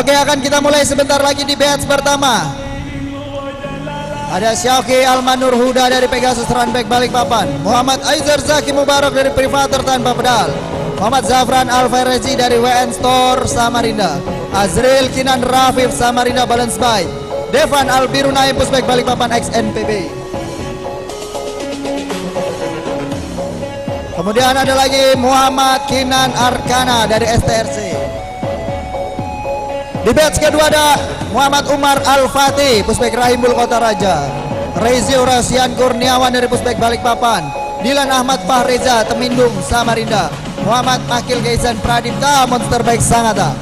Oke, akan kita mulai sebentar lagi di batch pertama. Ada Syauki Almanur Huda dari Pegasus Runback Balikpapan, Muhammad Aizar Zaki Mubarak dari Privator Tanpa Pedal, Muhammad Zafran Alfarezi dari WN Store Samarinda, Azril Kinan Rafif Samarinda Balance Bike, Devan Albirunai Pusbek Balikpapan XNPB. Kemudian ada lagi Muhammad Kinan Arkana dari STRC. Di batch kedua ada Muhammad Umar Al-Fatih Pusbek Rahimbul Kota Raja, Rezio Rasian Kurniawan dari Pusbek Balikpapan, Dilan Ahmad Fahreza Temindung Samarinda, Muhammad Makil Gaisan Pradipta Monster Bike Sangatta,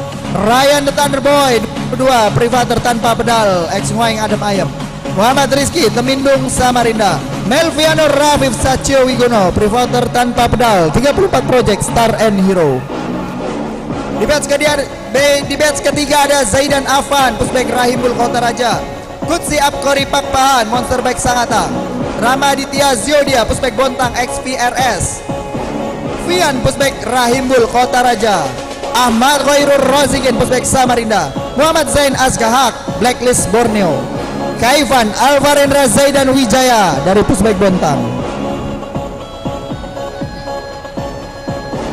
Ryan the Thunderboy kedua Privator Tanpa Pedal X Ngoing Adam Ayam, Muhammad Rizky Temindung Samarinda, Melviano Rafif Sacio Wigono Privator Tanpa Pedal 34 Project Star and Hero. Di batch ketiga ada Zaidan Afan Pusbek Rahimbul Kota Raja, Kutsi Apkori Pakpahan Monster Bike Sangatta, Ramaditya Ziodia Pusbek Bontang XPRS, Fian Pusbek Rahimbul Kota Raja, Ahmad Khairul Rozikin Pusbek Samarinda, Muhammad Zain Azkahak Blacklist Borneo, Kaivan Alvarendra Zaidan Wijaya dari Pusbek Bontang.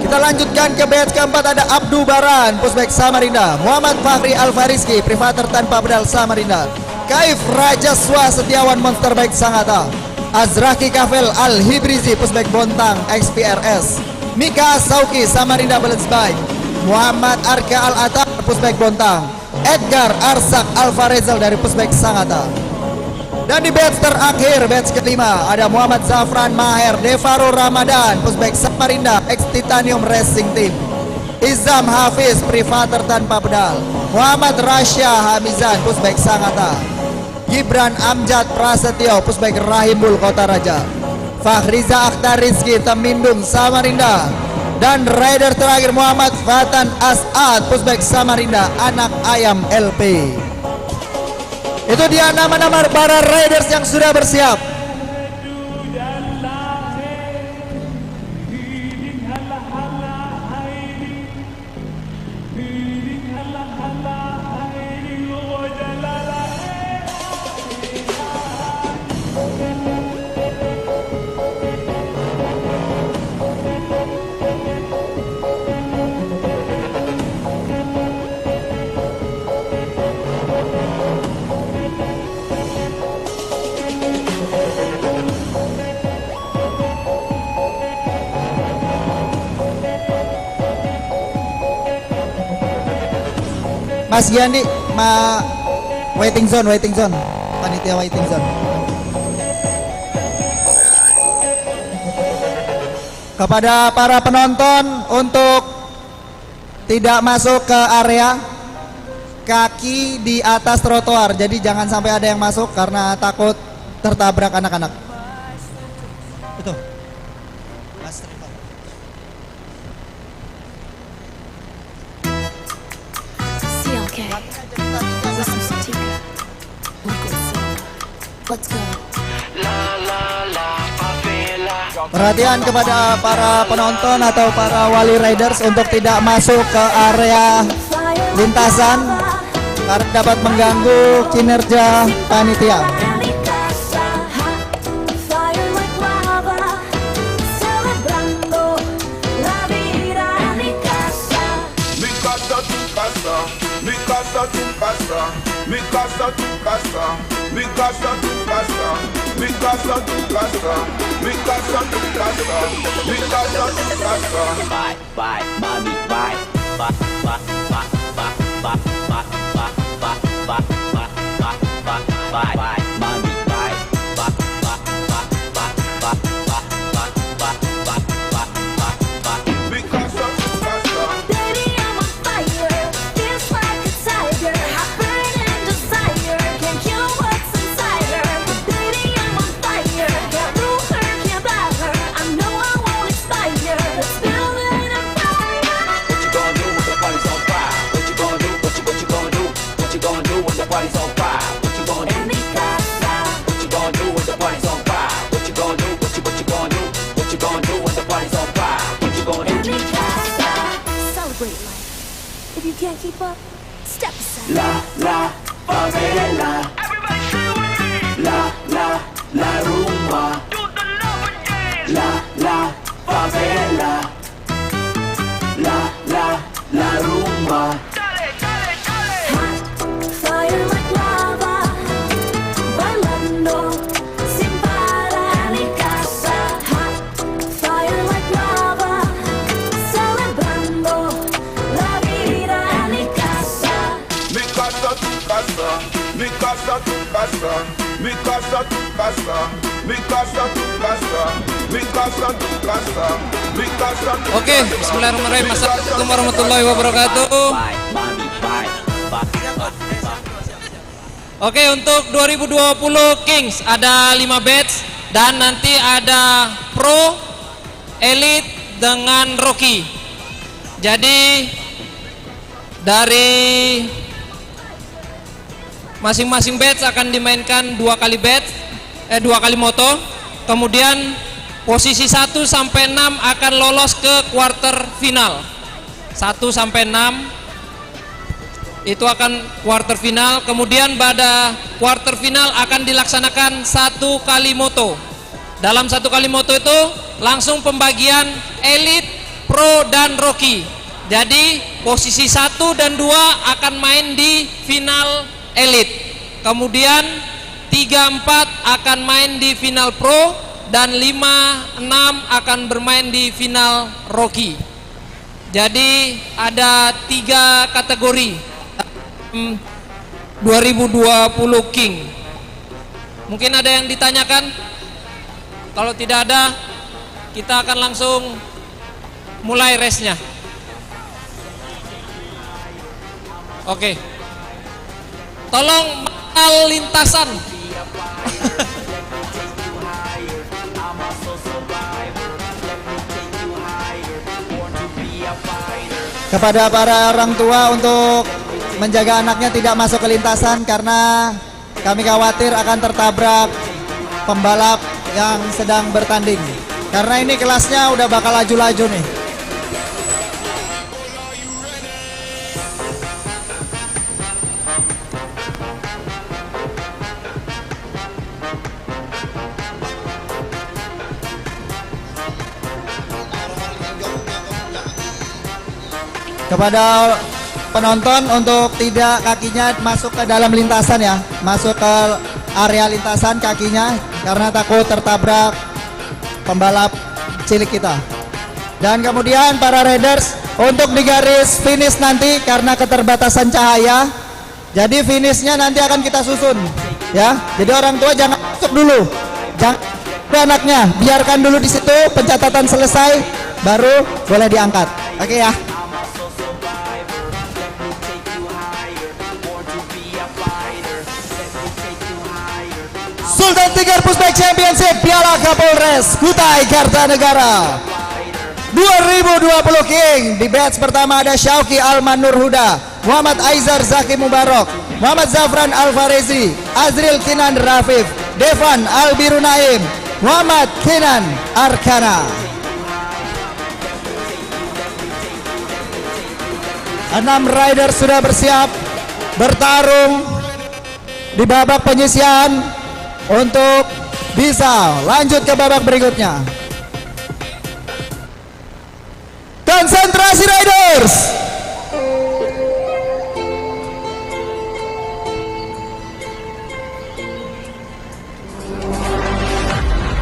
Kita lanjutkan ke batch keempat, ada Abdu Baran Pusbek Samarinda, Muhammad Fahri Alfariski Privator Tanpa Pedal Samarinda, Kaif Rajaswa Setiawan Monster Bike Sangatta, Azraki Kafel Al-Hibrizi Pusbek Bontang XPRS, Mika Sauki Samarinda Balance Bike, Muhammad Arka Al-Atar Pusbek Bontang, Edgar Arsak Alfarezal dari Pusbek Sangatta. Dan di batch terakhir, batch kelima, ada Muhammad Zafran Maher Devaro Ramadan Pusbek Samarinda X Titanium Racing Team, Izam Hafiz Privator Tanpa Pedal, Muhammad Rasya Hamizan Pusbek Sangatta, Gibran Amjad Prasetyo Pusbek Rahimbul Kota Raja, Fahriza Akhtar Rizki Temindung Samarinda, dan rider terakhir Muhammad Fatan As'ad Pusbek Samarinda Anak Ayam LP. Itu dia nama-nama para riders yang sudah bersiap. Mas Giandi, waiting zone, panitia waiting zone. Kepada para penonton untuk tidak masuk ke area kaki di atas trotoar, jadi jangan sampai ada yang masuk karena takut tertabrak anak-anak. Itu. Mas Trifon. Perhatian kepada para penonton atau para wali riders untuk tidak masuk ke area lintasan karena dapat mengganggu kinerja panitia. Bye, mommy, bye. Bye, bye, bye, bye, bye, bye, bye, bye, bye, bye, bye, bye, bye, mommy, bye. Bye, bye, bye, bye, bye, bye, bye, bye, bye, bye, bye. Because of baby, I'm on fire, feels like a tiger, hot burning desire, can't kill what's inside her. Baby, I'm on fire, can't rule her, can't buy her. I know I won't expire. Let's build it a fire. what you gonna do when the party's on fire? What you gonna do? What you gonna do? What you gonna do when the party's on fire? What you gonna do? En mi casa, What you gonna do when the party's on fire? What you gonna do? What you gonna do? What you gonna do when the party's on fire? What you gonna en do? mi casa. Celebrate life. If you can't keep up, step aside. La la favela. La la la rumba. La la favela. La la la rumba. Fire like lava, bailando sin parar en casa. Hot fire like lava, celebrando la vida en mi casa. Mi casa, tu casa, mi casa, tu casa, mi casa, tu casa, mi casa, tu casa, mi casa, tu casa, mi casa, tu Oke, bismillahirrahmanirrahim. Assalamualaikum warahmatullahi wabarakatuh. Bye, mommy, bye. Bye, bye, bye. Oke, untuk 2020 Kings ada 5 batch dan nanti ada Pro, Elite dengan Rookie. Jadi dari masing-masing batch akan dimainkan 2 kali batch, 2 kali moto. Kemudian posisi 1 sampai 6 akan lolos ke quarter final. 1 sampai 6 itu akan quarter final. Kemudian pada quarter final akan dilaksanakan 1 kali moto. Dalam 1 kali moto itu langsung pembagian Elite, Pro dan Rookie. Jadi posisi 1 dan 2 akan main di final Elite. Kemudian 3, 4 akan main di final Pro dan 5, 6 akan bermain di final Rookie. Jadi ada 3 kategori 2020 King. Mungkin ada yang ditanyakan? Kalau tidak ada, kita akan langsung mulai race-nya. Oke. Tolong mengenal lintasan. Kepada para orang tua untuk menjaga anaknya tidak masuk ke lintasan karena kami khawatir akan tertabrak pembalap yang sedang bertanding. Karena ini kelasnya udah bakal laju-laju nih. Kepada penonton untuk tidak kakinya masuk ke dalam lintasan ya, masuk ke area lintasan kakinya karena takut tertabrak pembalap cilik kita. Dan kemudian para riders untuk di garis finish nanti karena keterbatasan cahaya, jadi finishnya nanti akan kita susun ya. Jadi orang tua jangan masuk dulu, jangan anaknya, biarkan dulu di situ pencatatan selesai baru boleh diangkat. Oke ya. Sultan Tiger Pushback Championship Piala Kapolres Kutai Kartanegara 2020 King. Di batch pertama ada Syauqi Alman Nur Huda, Muhammad Aizar Zaki Mubarok, Muhammad Zafran Alfarezi, Azril Kinan Rafif, Devan Albiru Naim, Muhammad Kinan Arkana. 6 rider sudah bersiap bertarung di babak penyisian untuk bisa lanjut ke babak berikutnya. Konsentrasi riders.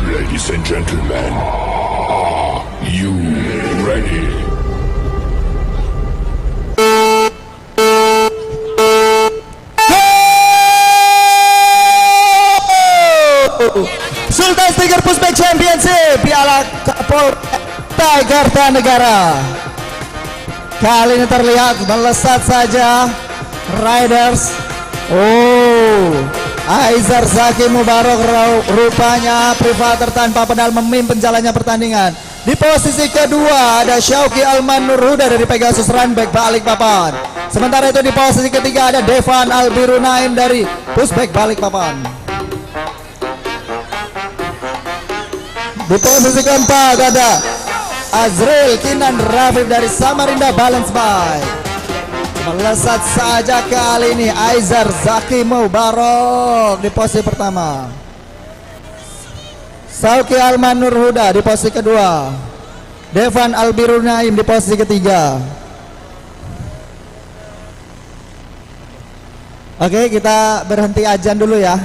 Ladies and gentlemen, are you ready? Sultan Tiger Pushback Championship Piala Kapolres Kartanegara. Kali ini terlihat melesat saja riders. Oh, Aizar Zaki Mubarok rupanya privater tanpa pedal memimpin jalannya pertandingan. Di posisi kedua ada Syauqi Alman Nur Huda dari Pegasus Runback Balikpapan. Sementara itu di posisi ketiga ada Devan Albiru Naim dari Pushback Balikpapan. Di posisi keempat ada Azril Kinan Rafif dari Samarinda Balance Bike. Melesat saja kali ini Aizar Zaki Mubarok di posisi pertama. Sauki Almanur Huda di posisi kedua. Devan Albirunaim di posisi ketiga. Oke, kita berhenti ajan dulu ya.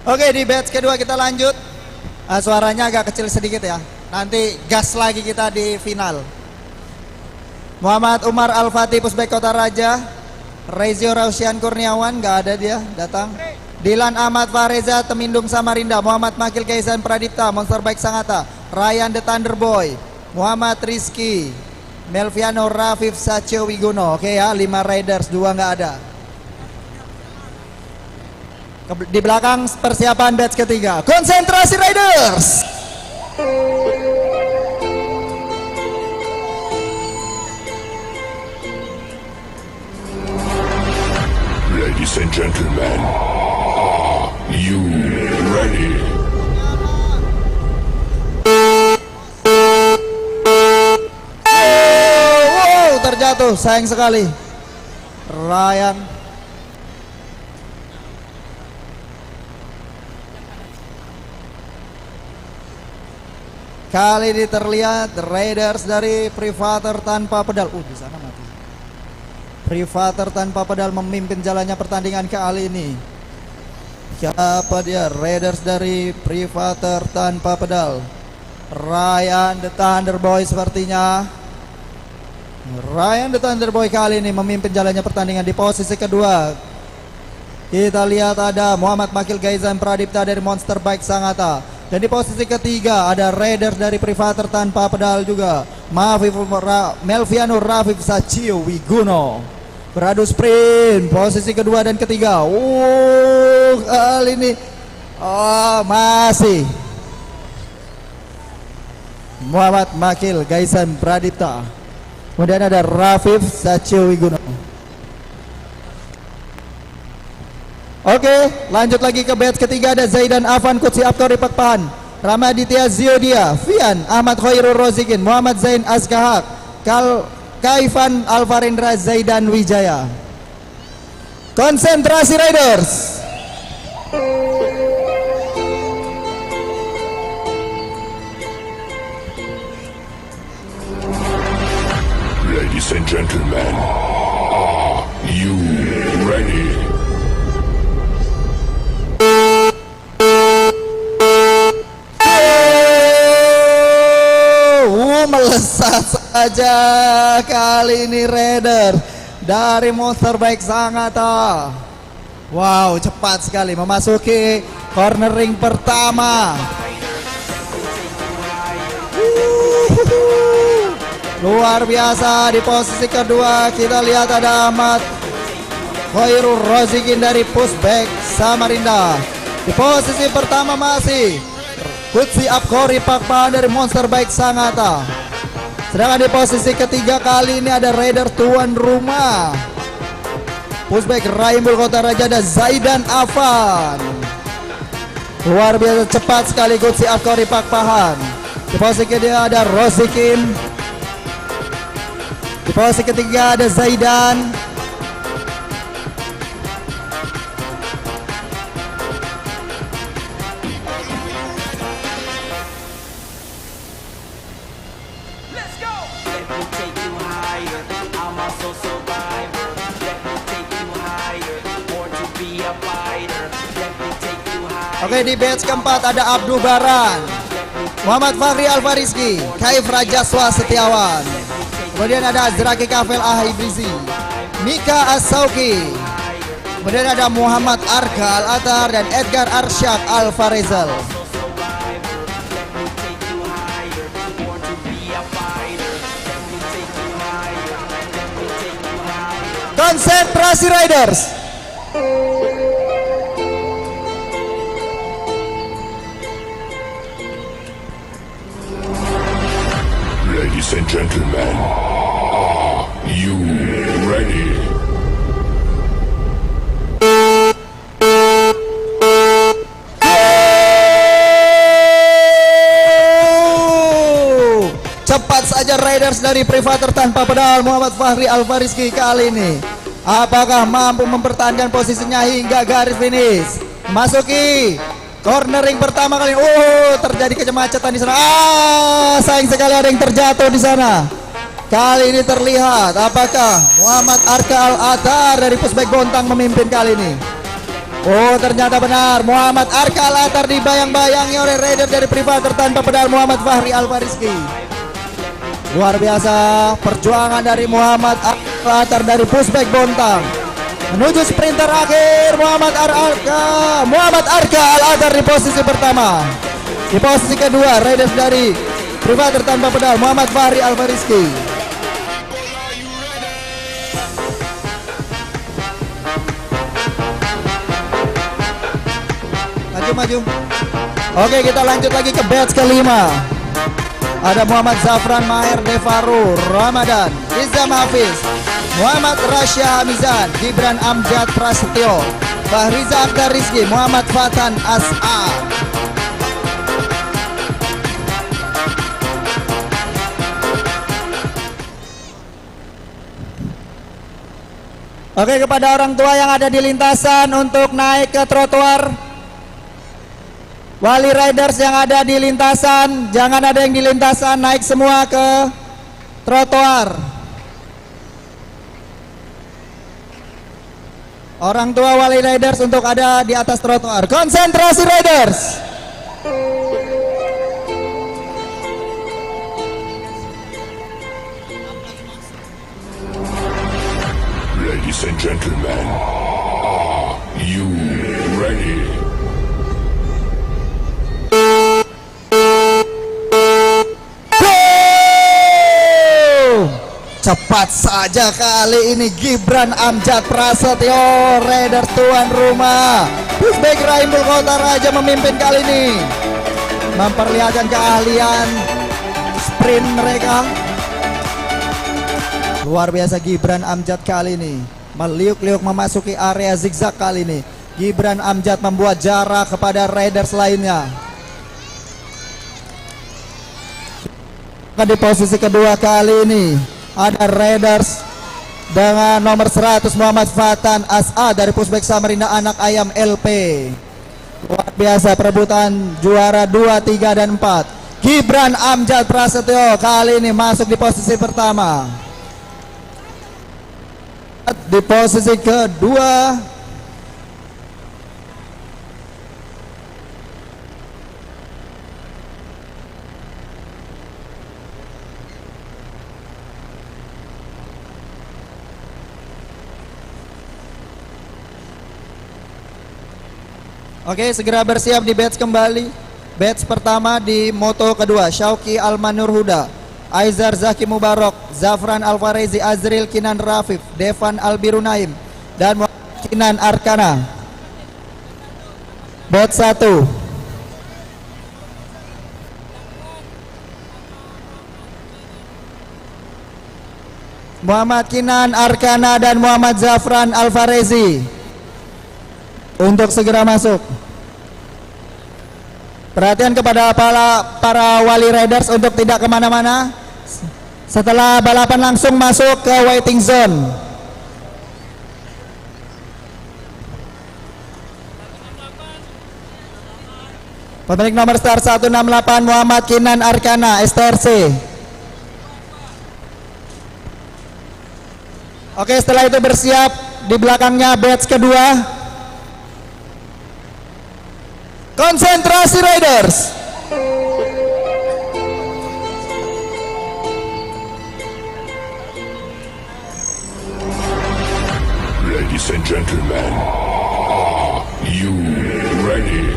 Oke, di batch kedua kita lanjut. Suaranya agak kecil sedikit ya. Nanti gas lagi kita di final. Muhammad Umar Al-Fatih Pusbek Kota Raja. Rezio Rausian Kurniawan nggak ada dia datang. Dilan Ahmad Fareza Temindung Samarinda. Muhammad Makil Kaisan Pradipta Monster Bike Sangatta. Ryan The Thunder Boy. Muhammad Rizky. Melviano Rafif Sacio Wigono. Oke ya, 5 riders, 2 nggak ada. Di belakang persiapan batch ketiga. Konsentrasi riders. Ladies and gentlemen, are you ready? Wow, terjatuh, sayang sekali. Ryan. Kali ini terlihat Raiders dari Privater tanpa pedal. Di sana mati. Privater tanpa pedal memimpin jalannya pertandingan kali ini. Siapa dia? Raiders dari Privater tanpa pedal. Ryan the Thunderboy sepertinya. Ryan the Thunderboy kali ini memimpin jalannya pertandingan di posisi kedua. Kita lihat ada Muhammad Makil Gaizan Pradipta dari Monster Bike Sangatta. Dan di posisi ketiga ada Raiders dari Privater tanpa pedal juga. Melviano Rafif Sacio Wiguno beradu sprint posisi kedua dan ketiga. Kali ini masih Muhammad Makil Gaizan Pradipta. Kemudian ada Rafif Sacio Wiguno. Oke, lanjut lagi ke batch ketiga ada Zaidan Afan Kutsi Aptori Pakpahan, Ramaditya Ziodia, Fian Ahmad Khairul Rozikin, Muhammad Zain Azkahak, Kaifan Alvarindra Zaidan Wijaya. Konsentrasi Riders. Ladies and gentlemen, are you ready? Melesat saja kali ini Raiders dari Monster Bike Sangatta. Wow, cepat sekali memasuki cornering pertama. Luar biasa. Di posisi kedua kita lihat ada Ahmad Khairul Rozikin dari Pushback Samarinda. Di posisi pertama masih Kutsi Apkori Pakpahan dari Monster Bike Sangatta. Sedangkan di posisi ketiga kali ini ada Raider tuan rumah Pushback Raimbul Kota Raja ada Zaidan Afan. Luar biasa cepat sekali Kutsi Apkori Pakpahan. Di posisi kedua ada Rozikin. Di posisi ketiga ada Zaidan. Let me take you higher. I'm also survivor. Let me take you higher. Born to be a fighter. Let me take you higher. Oke, di batch keempat ada Abdul Baran, Muhammad Fakhri Alfariski, Kaif Rajaswa Setiawan. Kemudian ada Azraki Kafel Ahaibrizi, Mika Asauki. Kemudian ada Muhammad Arka Al-Atar dan Edgar Arsyad Al-Farizal. Konsentrasi Riders. Ladies and gentlemen, are you ready? Cepat saja Raiders dari Privater tanpa pedal Muhammad Fakhri Alfariski kali ini. Apakah mampu mempertahankan posisinya hingga garis finish? Masuki cornering pertama kali. Terjadi kemacetan di sana. Sayang sekali ada yang terjatuh di sana. Kali ini terlihat apakah Muhammad Arka Al-Atar dari Pushback Bontang memimpin kali ini. Ternyata benar Muhammad Arka Al-Atar dibayang-bayangi oleh Raider dari Privater tanpa pedal Muhammad Fakhri Alfariski. Luar biasa perjuangan dari Muhammad Al-Atar dari Pushback Bontang menuju sprinter akhir Muhammad Arka Al-Atar di posisi pertama. Di posisi kedua Raiders dari Privater tanpa pedal Muhammad Fakhri Alfariski. Maju. Oke, kita lanjut lagi ke batch kelima. Ada Muhammad Zafran Maher Devaru Ramadan, Izam Hafiz, Muhammad Rasya Hamizan, Gibran Amjad Prasetyo, Fahriza Akhtar Rizki, Muhammad Fatan As'ar. Oke, kepada orang tua yang ada di lintasan untuk naik ke trotoar. Wali Riders yang ada di lintasan, jangan ada yang di lintasan, naik semua ke trotoar. Orang tua wali riders untuk ada di atas trotoar. Konsentrasi riders. Ladies and gentlemen, are you ready? Go! Cepat saja kali ini Gibran Amjad Prasetyo, Raiders tuan rumah. Pusbek Raimbul Kota Raja memimpin kali ini, memperlihatkan keahlian sprint mereka. Luar biasa Gibran Amjad kali ini, meliuk-liuk memasuki area zigzag kali ini. Gibran Amjad membuat jarak kepada Raiders lainnya. Di posisi kedua kali ini ada Raiders dengan nomor 100 Muhammad Fatan SA dari Pusbek Samarinda Anak Ayam LP. Luar biasa perebutan juara 2, 3, dan 4. Gibran Amjad Prasetyo kali ini masuk di posisi pertama. Di posisi kedua Oke, segera bersiap di batch kembali. Batch pertama di moto kedua, Syauqi Almanur Huda, Aizar Zaki Mubarok, Zafran Alfarezi, Azril Kinan Rafif, Devan Albirunaim, dan Muhammad Kinan Arkana. Bot 1. Muhammad Kinan Arkana dan Muhammad Zafran Alfarezi untuk segera masuk. Perhatian kepada para wali riders untuk tidak kemana-mana. Setelah balapan langsung masuk ke waiting zone. Pemilik nomor start 168 Muhammad Kinan Arkana STRC. Oke, setelah itu bersiap di belakangnya batch kedua. Konsentrasi riders. Ladies and gentlemen, are you ready?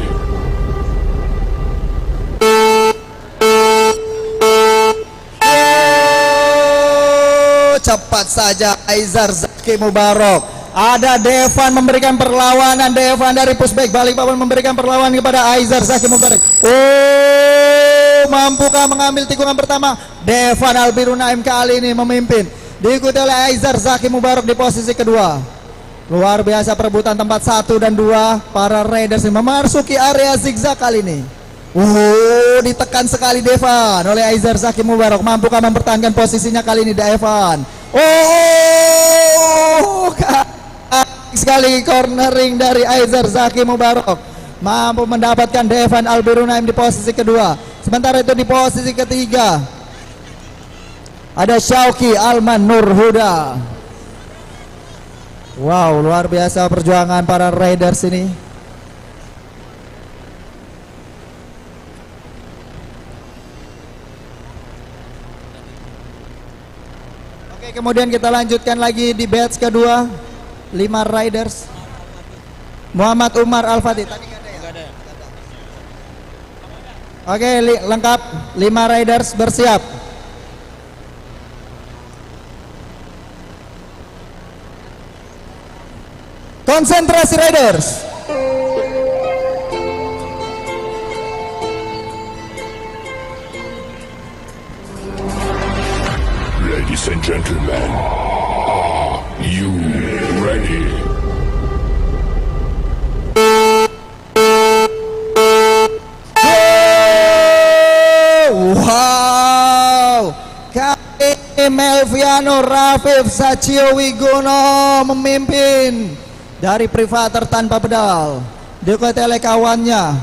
Cepat saja Aizar Zaki Mubarok. Ada Devan memberikan perlawanan. Devan dari Pusbek Balikpapan memberikan perlawanan kepada Aizar Zaki Mubarok. Mampukah mengambil tikungan pertama? Devan Albirunaim kali ini memimpin, diikuti oleh Aizar Zaki Mubarok di posisi kedua. Luar biasa perebutan tempat 1 dan 2. Para Raiders memasuki area zigzag kali ini. Ditekan sekali Devan oleh Aizar Zaki Mubarok. Mampukah mempertahankan posisinya kali ini Devan? Sekali cornering dari Aizar Zaki Mubarok, mampu mendapatkan Devan Albirunaim di posisi kedua. Sementara itu di posisi ketiga ada Syauqi Alman Nur Huda. Wow, luar biasa perjuangan para Raiders ini. Oke, kemudian kita lanjutkan lagi di batch kedua. 5 riders. Muhammad Umar Al-Fatih. Tadi nggak ada ya? Oke, lengkap. 5 riders bersiap. Konsentrasi riders. Ladies and gentlemen, are you ready? Wow, kali Melviano Rafif Sacio Wigono memimpin dari Privater tanpa pedal. Diikuti oleh kawannya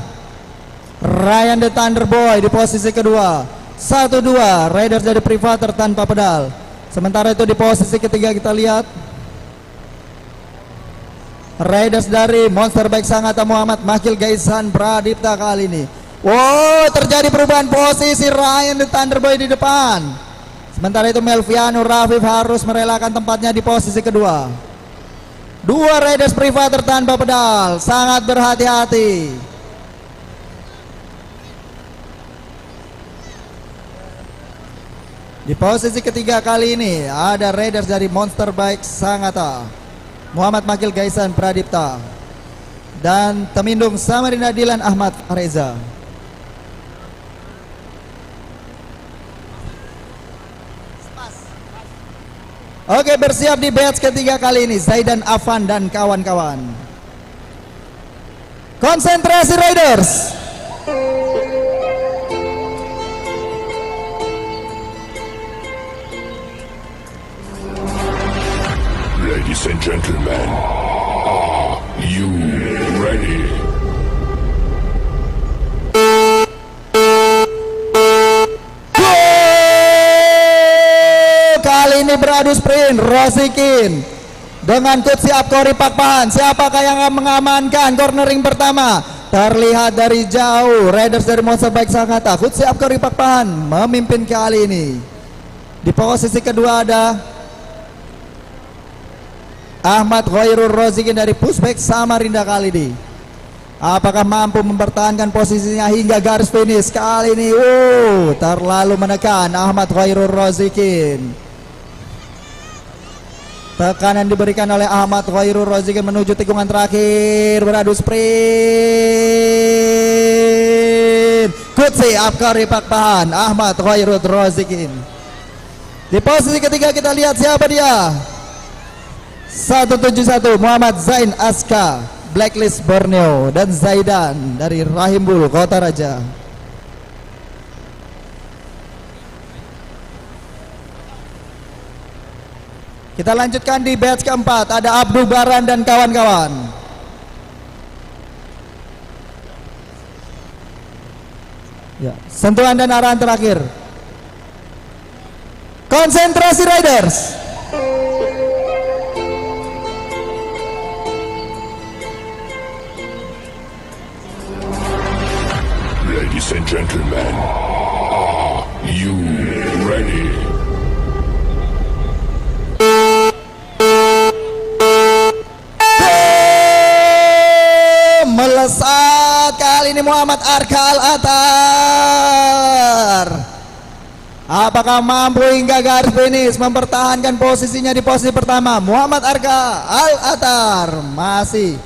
Ryan the Thunderboy di posisi kedua. 1-2 Raiders dari Privater tanpa pedal. Sementara itu di posisi ketiga kita lihat Raiders dari Monster Bike Sangatta Muhammad Makil Gaisan Pradipta kali ini. Wow, terjadi perubahan posisi Ryan the Thunderboy di depan. Sementara itu Melviano Rafif harus merelakan tempatnya di posisi kedua. Dua Raiders Privater tanpa pedal, sangat berhati-hati. Di posisi ketiga kali ini ada Raiders dari Monster Bike Sangatta Muhammad Makil Gaisan Pradipta dan Temindung Samarinda Dilan Ahmad Reza. Oke, bersiap di batch ketiga kali ini Zaidan Afan dan kawan-kawan. Konsentrasi Raiders. Ladies and gentlemen, are you ready? Kali ini beradu sprint Rosikin dengan Kutsi Apkori Pakpahan. Siapakah yang akan mengamankan cornering pertama? Terlihat dari jauh Raiders dari Monster Bike Sangatta. Kutsi Apkori Pakpahan memimpin kali ini. Di posisi kedua ada Ahmad Khairul Rozikin dari Pushback Samarinda kali ini. Apakah mampu mempertahankan posisinya hingga garis finish kali ini? Terlalu menekan Ahmad Khairul Rozikin. Tekanan diberikan oleh Ahmad Khairul Rozikin menuju tikungan terakhir. Beradu sprint. Kutsi Apkari Pakpahan, Ahmad Khairul Rozikin. Di posisi ketiga kita lihat siapa dia. 171 Muhammad Zain Aska Blacklist Borneo dan Zaidan dari Rahimbul Kota Raja. Kita lanjutkan di batch keempat, ada Abdul Baran dan kawan-kawan. Ya, sentuhan dan arahan terakhir. Konsentrasi Riders. Ladies and gentlemen, are you ready? Melesat kali ini Muhammad Arka Al-Atar. Apakah mampu hingga garis finish mempertahankan posisinya di posisi pertama? Muhammad Arka Al-Atar masih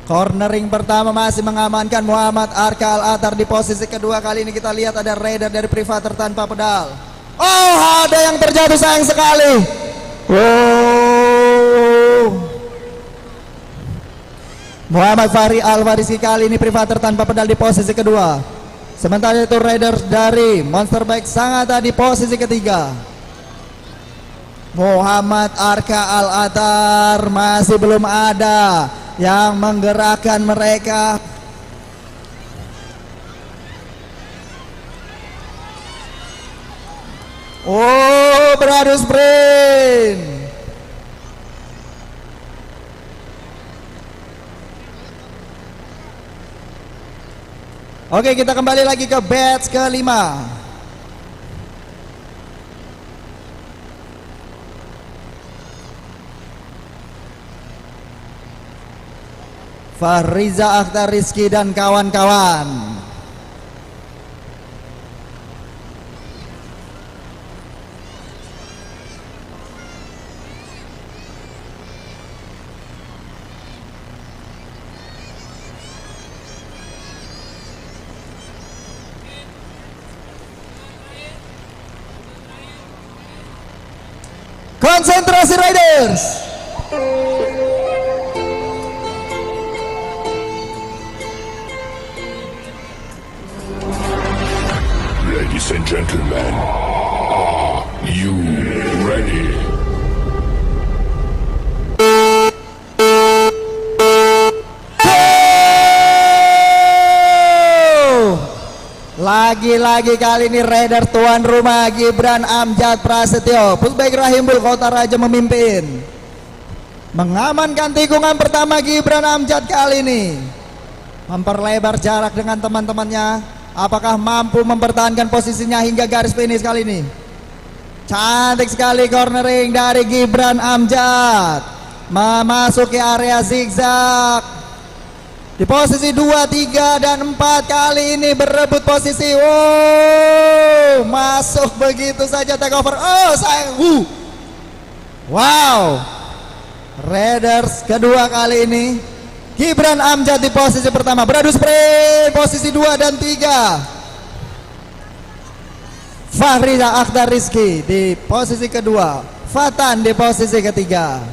cornering pertama, masih mengamankan Muhammad Arka Al-Atar. Di posisi kedua kali ini kita lihat ada Raider dari Privater tanpa pedal. Oh, ada yang terjatuh sayang sekali. Muhammad Fahri Al-Farisi kali ini Privater tanpa pedal di posisi kedua. Sementara itu Raiders dari Monster Bike Sangatta di posisi ketiga. Muhammad Arka Al-Atar masih belum ada yang menggerakkan mereka. Oh, beradu sprint. Oke, kita kembali lagi ke batch kelima. Fahriza Akhtar Rizky dan kawan-kawan. Konsentrasi Raiders. Ladies and gentlemen, are you ready? Lagi-lagi kali ini Raider tuan rumah Gibran Amjad Prasetyo Pushback Rahimbul Kota Raja memimpin. mengamankan tikungan pertama Gibran Amjad kali ini, memperlebar jarak dengan teman-temannya. Apakah mampu mempertahankan posisinya hingga garis finish kali ini? Cantik sekali cornering dari Gibran Amjad, memasuki area zigzag di posisi 2, 3, dan 4 kali ini berebut posisi. Wow, masuk begitu saja take over. Oh sayang, wow, Raiders kedua kali ini. Gibran Amjad di posisi pertama, beradu sprint posisi 2 dan 3. Fahrida Akhdar Rizky di posisi kedua, Fatan di posisi ketiga.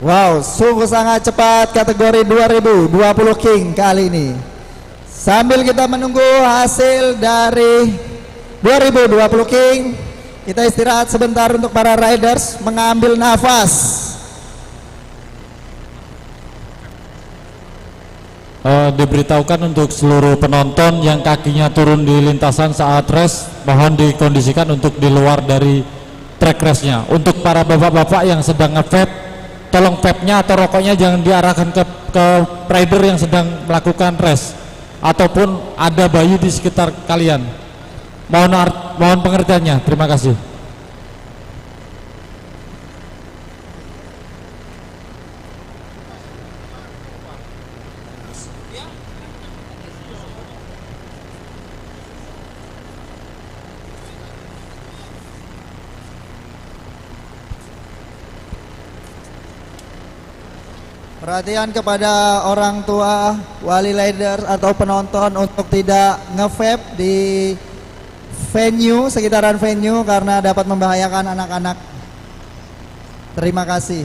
Wow, sungguh sangat cepat kategori 2020 King kali ini. Sambil kita menunggu hasil dari 2020 King, kita istirahat sebentar untuk para riders mengambil nafas. Diberitahukan untuk seluruh penonton yang kakinya turun di lintasan saat race, mohon dikondisikan untuk di luar dari track race-nya. Untuk para bapak-bapak yang sedang nge-vape, tolong vape-nya atau rokoknya jangan diarahkan ke rider yang sedang melakukan race, ataupun ada bayi di sekitar kalian. Mohon pengertiannya. Terima kasih. Perhatian kepada orang tua, wali rider atau penonton untuk tidak nge-vape di venue, sekitaran venue, karena dapat membahayakan anak-anak. Terima kasih.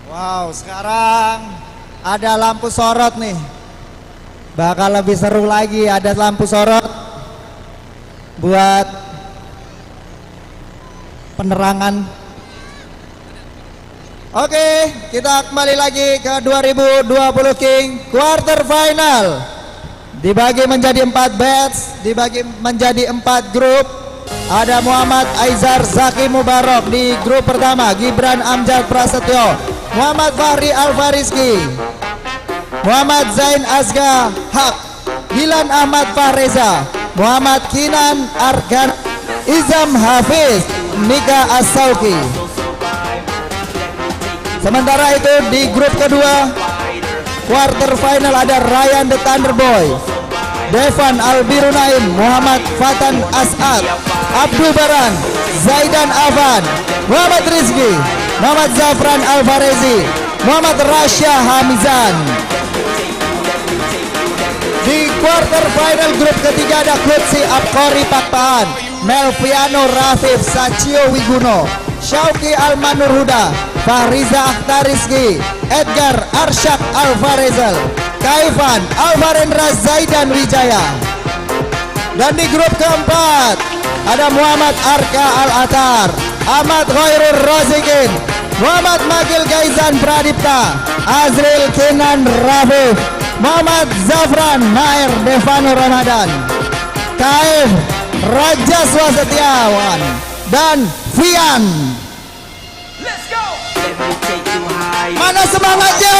Wow, sekarang ada lampu sorot nih. Bakal lebih seru lagi, ada lampu sorot buat penerangan. Oke, kita kembali lagi ke 2020 King quarter final. Dibagi menjadi 4 batch, dibagi menjadi 4 grup. Ada Muhammad Aizar Zaki Mubarok di grup pertama, Gibran Amjad Prasetyo, Muhammad Fahri Alfarizki, Muhammad Zain Azga Haq, Dilan Ahmad Fahreza, Muhammad Kinan Argan, Izam Hafiz, Nika As-Sauki. Sementara itu di grup kedua quarter final ada Ryan the Thunderboy, Devan Albirunaim, Muhammad Fatan As'ad, Abdul Baran, Zaidan Avan, Muhammad Rizki, Muhammad Zafran Alvarezi, Muhammad Rasya Hamizan. Di quarter final grup ketiga ada Kutsi Abkori Pakpaan, Melviano Rafif Sacio Wiguno, Syauki Almanur Huda, Fahriza Akhtarizki, Edgar Arsyad Alvarezal, Kaifan Alvarendra Zaidan Wijaya. Dan di grup keempat ada Muhammad Arka Al-Atar, Ahmad Khairul Rozikin, Muhammad Magil Gaizan Pradipta, Azril Kenan Rafif, Muhammad Zafran Nair Devano Ramadan, Kaif Raja Swasetiawan, dan Fian. Mana semangatnya?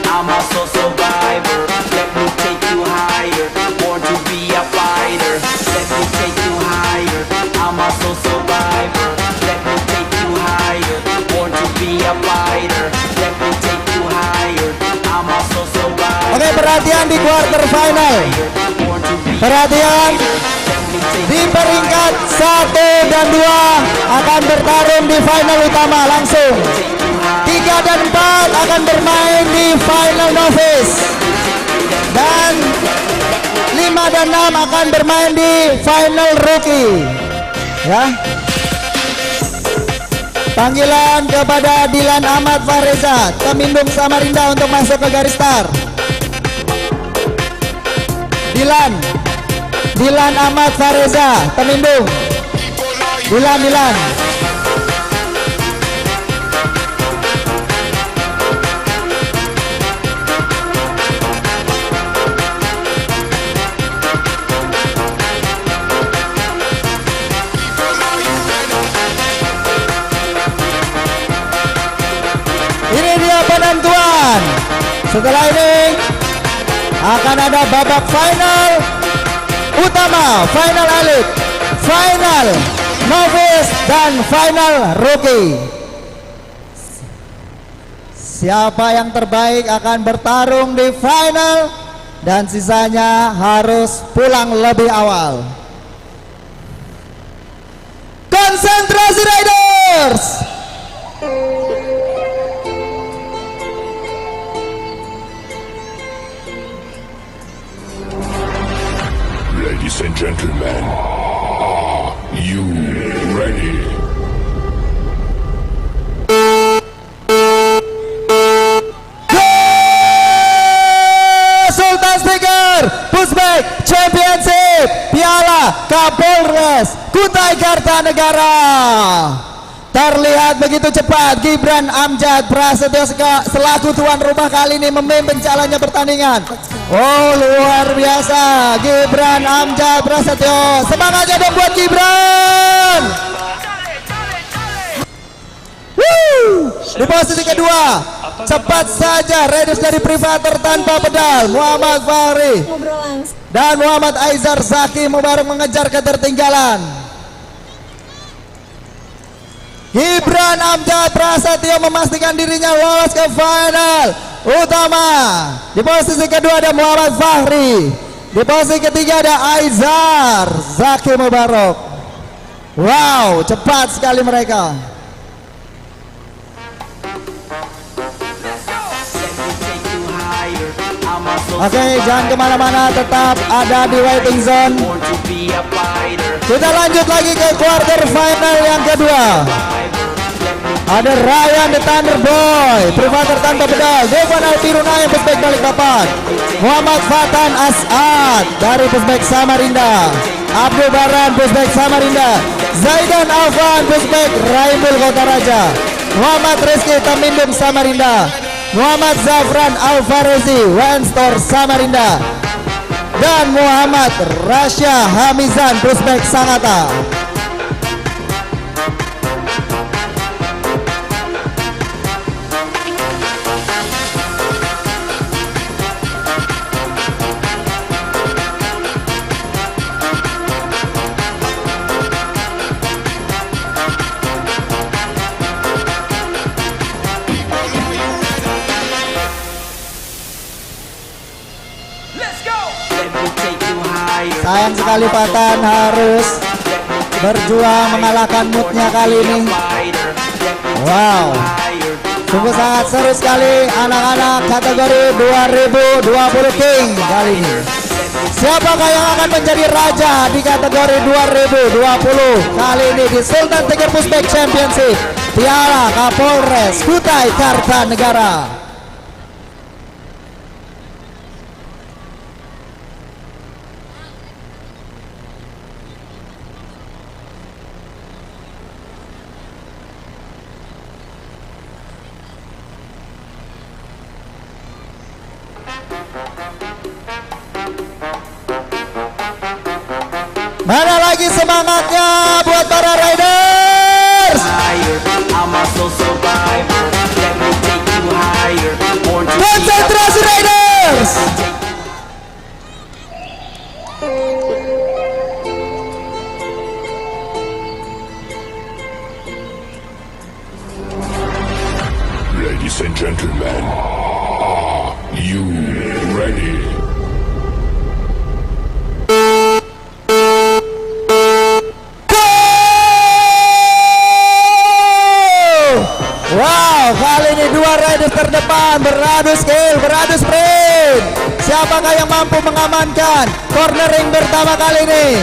I'm also survivor. Let me take you higher. Born to be a fighter. Let me take you higher. I'm also survivor. Let me take you higher. Born to be a fighter. Let me take you higher. I'm also survivor. Oke, perhatian di quarter final. Born to be Perhatian di peringkat 1 dan 2 akan bertarung di final utama langsung. 3 dan 4 akan bermain di final novice. Dan 5 dan 6 akan bermain di final rookie. Ya. Panggilan kepada Dilan Ahmad Fahreza, Temindung Samarinda untuk masuk ke garis start. Dilan Ahmad Fahreza, Temindung. Dilan. Ini dia penentuan. Setelah ini akan ada babak final utama, final elite, final novice, dan final rookie. Siapa yang terbaik akan bertarung di final dan sisanya harus pulang lebih awal. Konsentrasi Riders. Ladies and gentlemen, are you ready? Sultan Sticker Pusbek Championship Piala Kapolres Kutai Kartanegara. Terlihat begitu cepat Gibran Amjad Prasetyo selaku tuan rumah kali ini memimpin jalannya pertandingan. Oh, luar biasa Gibran Amjad Prasetyo. Semangatnya dong buat Gibran. Di posisi kedua cepat saja Raiders dari Privater tanpa pedal Muhammad Fahri dan Muhammad Aizar Zaki baru mengejar ketertinggalan. Gibran Amjad Prasetyo memastikan dirinya lolos ke final utama. Di posisi kedua ada Muhammad Fahri. Di posisi ketiga ada Aizar Zaki Mubarok. Wow, cepat sekali mereka. Oke, jangan kemana-mana, tetap ada di waiting zone. Kita lanjut lagi ke quarter final yang kedua. Ada Ryan the Thunderboy, Privater tanpa pedal, Devan Albirunaim Pusbek Balikpapan, Muhammad Fatan As'ad dari Pusbek Samarinda, Abdul Baran Pusbek Samarinda, Zaidan Afan Pusbek Raimul Kota Raja, Muhammad Rizki Temindung Samarinda, Muhammad Zafran Alvarezi Wenstor Samarinda, dan Muhammad Rasya Hamizan Pusbek Sangatta. Sayang sekali Patan harus berjuang mengalahkan moodnya kali ini. Wow, sungguh sangat seru sekali anak-anak kategori 2020 King kali ini. Siapakah yang akan menjadi raja di kategori 2020 kali ini di Sultan Tiger Pusbek Championship Piala Kapolres Kutai Kartanegara? Mana lagi semangatnya buat para riders? Konsentrasi riders. Ladies and gentlemen, are you ready? Wow, kali ini dua riders terdepan beradu skill, beradu sprint. Siapakah yang mampu mengamankan cornering pertama kali ini?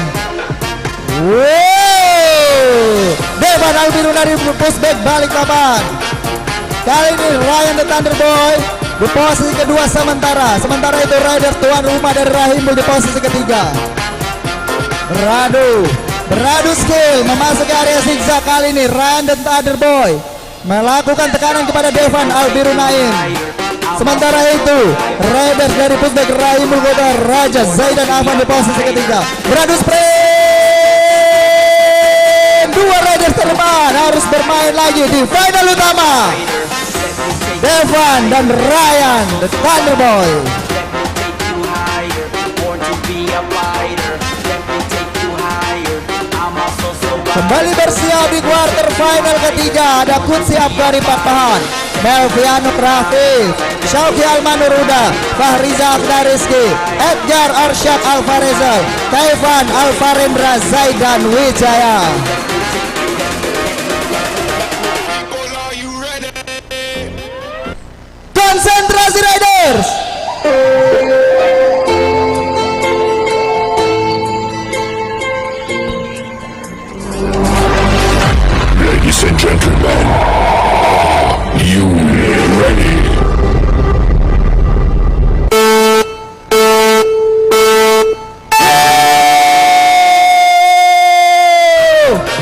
Wow, Devan Albiru dari Pusbek balik papan. Kali ini Ryan the Thunderboy di posisi kedua sementara. Sementara itu rider tuan rumah dari Rahimbul di posisi ketiga. Beradu skill memasuki area zigzag kali ini. Ryan the Thunderboy melakukan tekanan kepada Devan Albiru Naim. Sementara itu riders dari Pusbek Rahimbul Kota Raja Zaidan Afan di posisi ketiga. Beradu sprint. Dua riders terdepan harus bermain lagi di final utama. Devan dan Ryan the Thunderboy. Kembali bersiap di quarter final ketiga. Ada Kutsi Abgari Pakpahan, Melviano Rafif, Syauki Almanur Huda, Fahriza Akdariski, Edgar Arsyad Alvarezal, Taifan Alvarendra Zaidan Wijaya. Konsentrasi riders. Ladies and gentlemen, are you ready?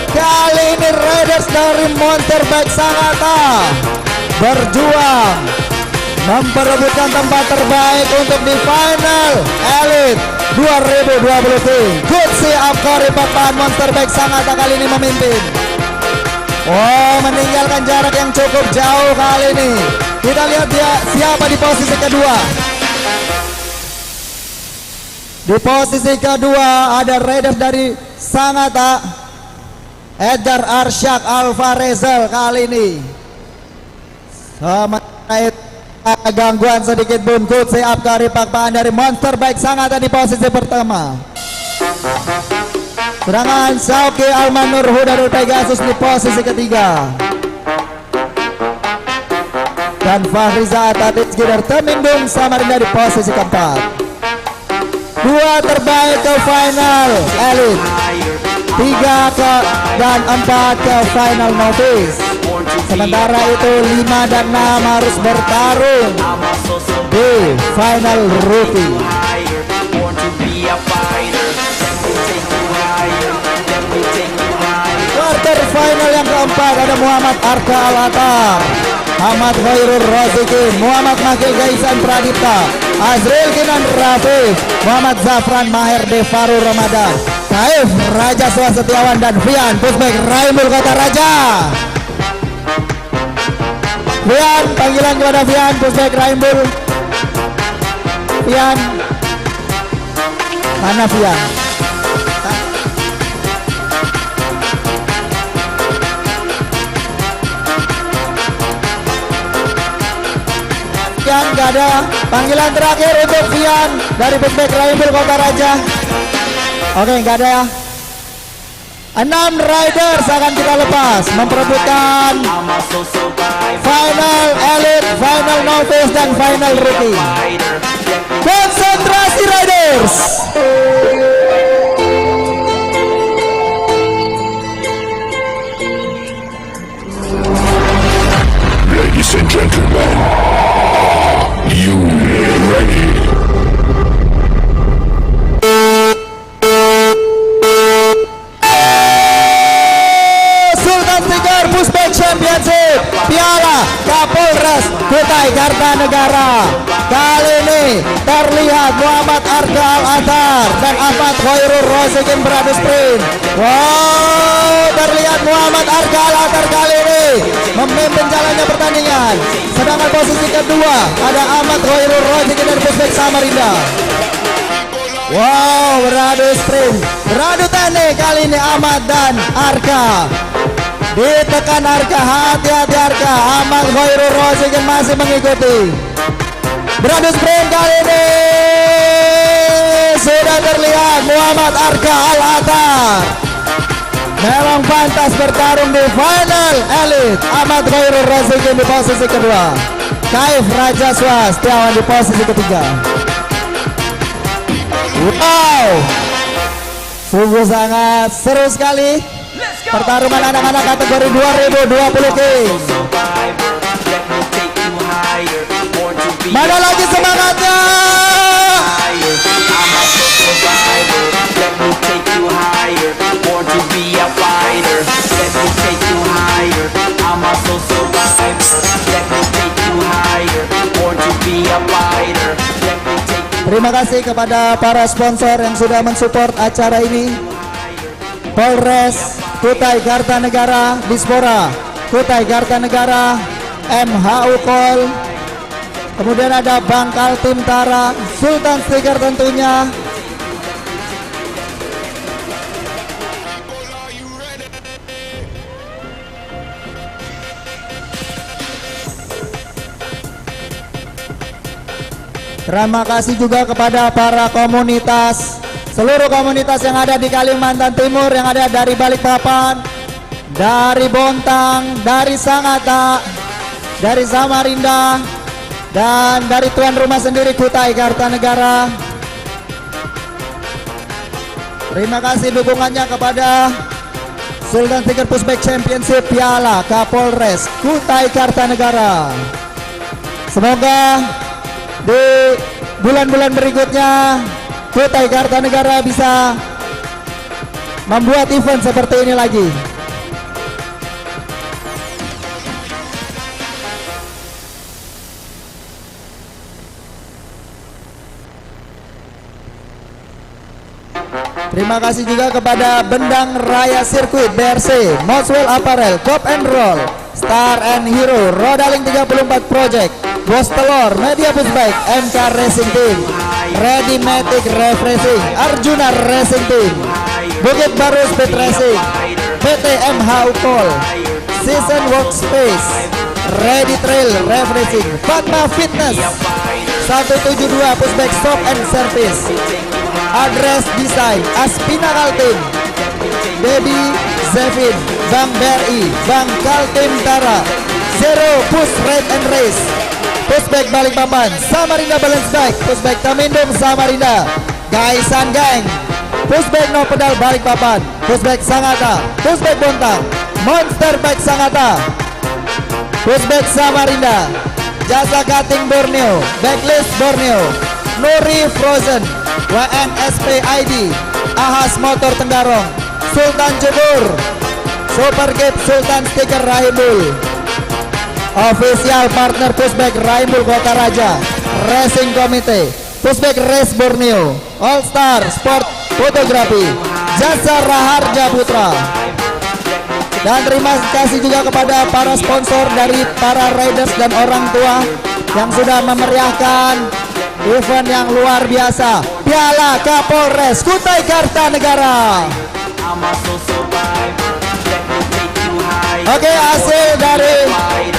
Kali ini riders dari Monster Bike Sangatta berjuang memperebutkan tempat terbaik untuk di final Elite 2020 King. Kutsi Abkari Papan Monster Bike Sangatta kali ini memimpin. Oh, meninggalkan jarak yang cukup jauh kali ini. Kita lihat dia siapa di posisi kedua. Di posisi kedua ada riders dari Sangatta, Edgar Arsyad Alvarezal kali ini. Sementara gangguan sedikit bungkut si Abkari Pakpaan dari Monster Bike Sangatta di posisi pertama. Sedangkan Syauki Almanur Huda dari Pegasus di posisi ketiga. Dan Fahriza Atadizki dari Temindung Samarinda di posisi keempat. Dua terbaik ke final Elite, 3 dan 4 ke final novice. Sementara itu 5 dan 6 harus bertarung di final rookie. Quarter final yang keempat ada Muhammad Arka Al-Atar, Ahmad Khairul Razikin, Muhammad Makil Gaisan Pradipta, Azril Kinan Rafif, Muhammad Zafran Maher Devaru Ramadan, Taif Raja Swasetiawan dan Fian Pusbek Rahimbul Kota Raja. Fian, panggilan kepada Fian Pusbek Rahimbul. Fian, mana Fian? Fian gak ada. Panggilan terakhir untuk Fian dari Pusbek Rahimbul Kota Raja. Oke, nggak ada ya. 6 riders akan kita lepas memperebutkan I'm a so survivor. final elite, final novice dan final rookie. Fighter. Konsentrasi riders. Ladies and gentlemen, are you ready? Sultan Sticker Pushback Championship Piala Kapolres Kutai Kartanegara. Kali ini terlihat Muhammad Arga Al-Athar dan Ahmad Khairul Rozikin beradu sprint. Wow, terlihat Muhammad Arga Al-Athar kali ini memimpin jalannya pertandingan. Sedangkan posisi kedua ada Ahmad Khairul Rozikin dari Pushback Samarinda. Wow, beradu sprint, beradu teknik kali ini Ahmad dan Arka. Ditekan Arka, hati-hati Arka. Ahmad Khairul Rozikin masih mengikuti. Beradu sprint kali ini sudah terlihat Muhammad Arka Al-Athar memang pantas bertarung di final elite. Ahmad Khairul Rozikin di posisi kedua, Kaif Rajaswa Setiawan di posisi ketiga. Wow, sungguh sangat seru sekali pertarungan anak-anak kategori 2020 King. Survivor. Let me take you higher. Born to be Mana lagi semangatnya? higher. I'm a so survivor. Let me take you higher. Born to be a fighter. Let me take you higher. I'm a so survivor. Let me take you higher. Born to be a fighter. Let me take you Terima kasih kepada para sponsor yang sudah mensupport acara ini. Polres Kutai Kartanegara, Dispora Kutai Kartanegara, MHU Kol, kemudian ada Bangkal Tim Tara, Sultan Sticker tentunya. Terima kasih juga kepada para komunitas, seluruh komunitas yang ada di Kalimantan Timur, yang ada dari Balikpapan, dari Bontang, dari Sangatta, dari Samarinda, dan dari tuan rumah sendiri Kutai Kartanegara. Terima kasih dukungannya kepada Sultan Sticker Pushback Championship Piala Kapolres Kutai Kartanegara. Semoga di bulan-bulan berikutnya Kutai Kartanegara bisa membuat event seperti ini lagi. Terima kasih juga kepada Bendang Raya Sirkuit BRC, Moswell Apparel, Cop and Roll, Star and Hero, Rodaling 34 Project, Bos Telor, Media Pushbike, MK Racing Team, Ready Matic Refreshing, Arjuna Racing Team, Bukit Baru Speed Racing, PT MHU Kol, Season Workspace, Ready Trail Refreshing, Fatma Fitness, 172 Pushbike Stop and Service, Address Design, Aspina Kaltim, Baby Zevin, Bang BRI, Bang Kaltim Tara, Zero Push Ride and Race, Pushback Balikpapan, Samarinda Balance Bike, Pushback Tamindung Samarinda, Gaisan Gang, Pushback No Pedal Balikpapan, Pushback Sangatta, Pushback Bontang, Monster Bike Sangatta, Pushback Samarinda, Jasa Cutting Borneo, Backlist Borneo, Nuri Frozen, WNSP ID, Ahas Motor Tenggarong, Sultan Jebur, Super Gate Sultan Sticker Rahimul, Official Partner Pushback Rahimul Kota Raja, Racing Committee, Pushback Race Borneo, All Star Sport Fotografi, Jasa Raharja Putra. Dan terima kasih juga kepada para sponsor dari para riders dan orang tua yang sudah memeriahkan event yang luar biasa, Piala Kapolres Kutai Kartanegara. Oke, hasil dari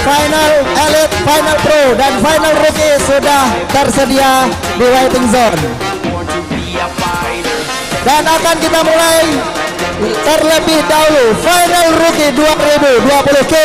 final elite, final pro, dan final rookie sudah tersedia di waiting zone. Dan akan kita mulai terlebih dahulu final rookie 2020K.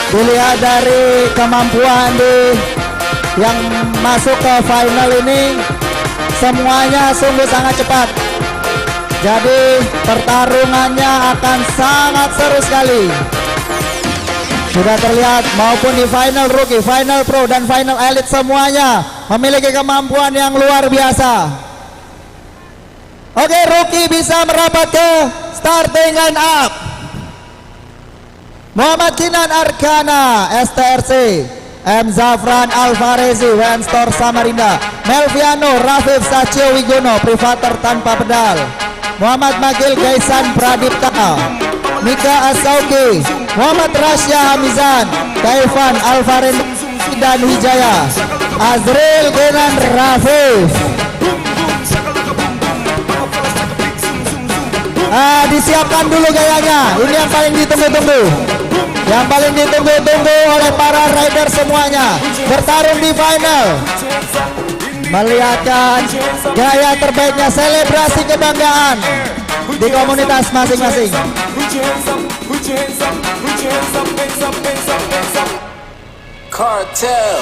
Dilihat dari kemampuan yang masuk ke final ini, semuanya sungguh sangat cepat. Jadi pertarungannya akan sangat seru sekali. Sudah terlihat maupun di final rookie, final pro dan final elite semuanya memiliki kemampuan yang luar biasa. Oke, rookie bisa merapat ke starting line up. Muhammad Kinan Arkana, STRC, M. Zafran Alvarezi, WN Store Samarinda, Melviano Rafif Sacio Wigono, Privater tanpa pedal, Muhammad Magil Gaisan Pradipta, Mika Asauki, Muhammad Rasya Hamizan, Kaifan Alvaren dan Wijaya, Azril Kenan Rafif. Disiapkan dulu gayanya, ini yang paling ditunggu-tunggu. Yang paling ditunggu-tunggu oleh para rider semuanya bertarung di final. Melihatkan gaya terbaiknya, selebrasi kebanggaan di komunitas masing-masing. Cartel.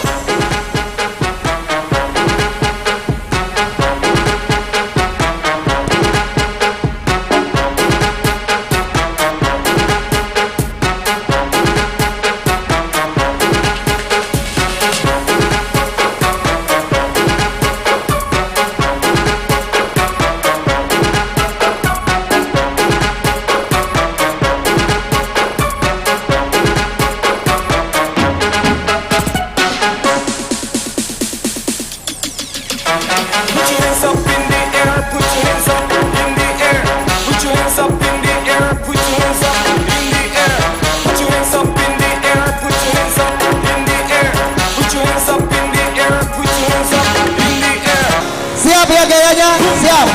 Siap ya gayanya? Siap.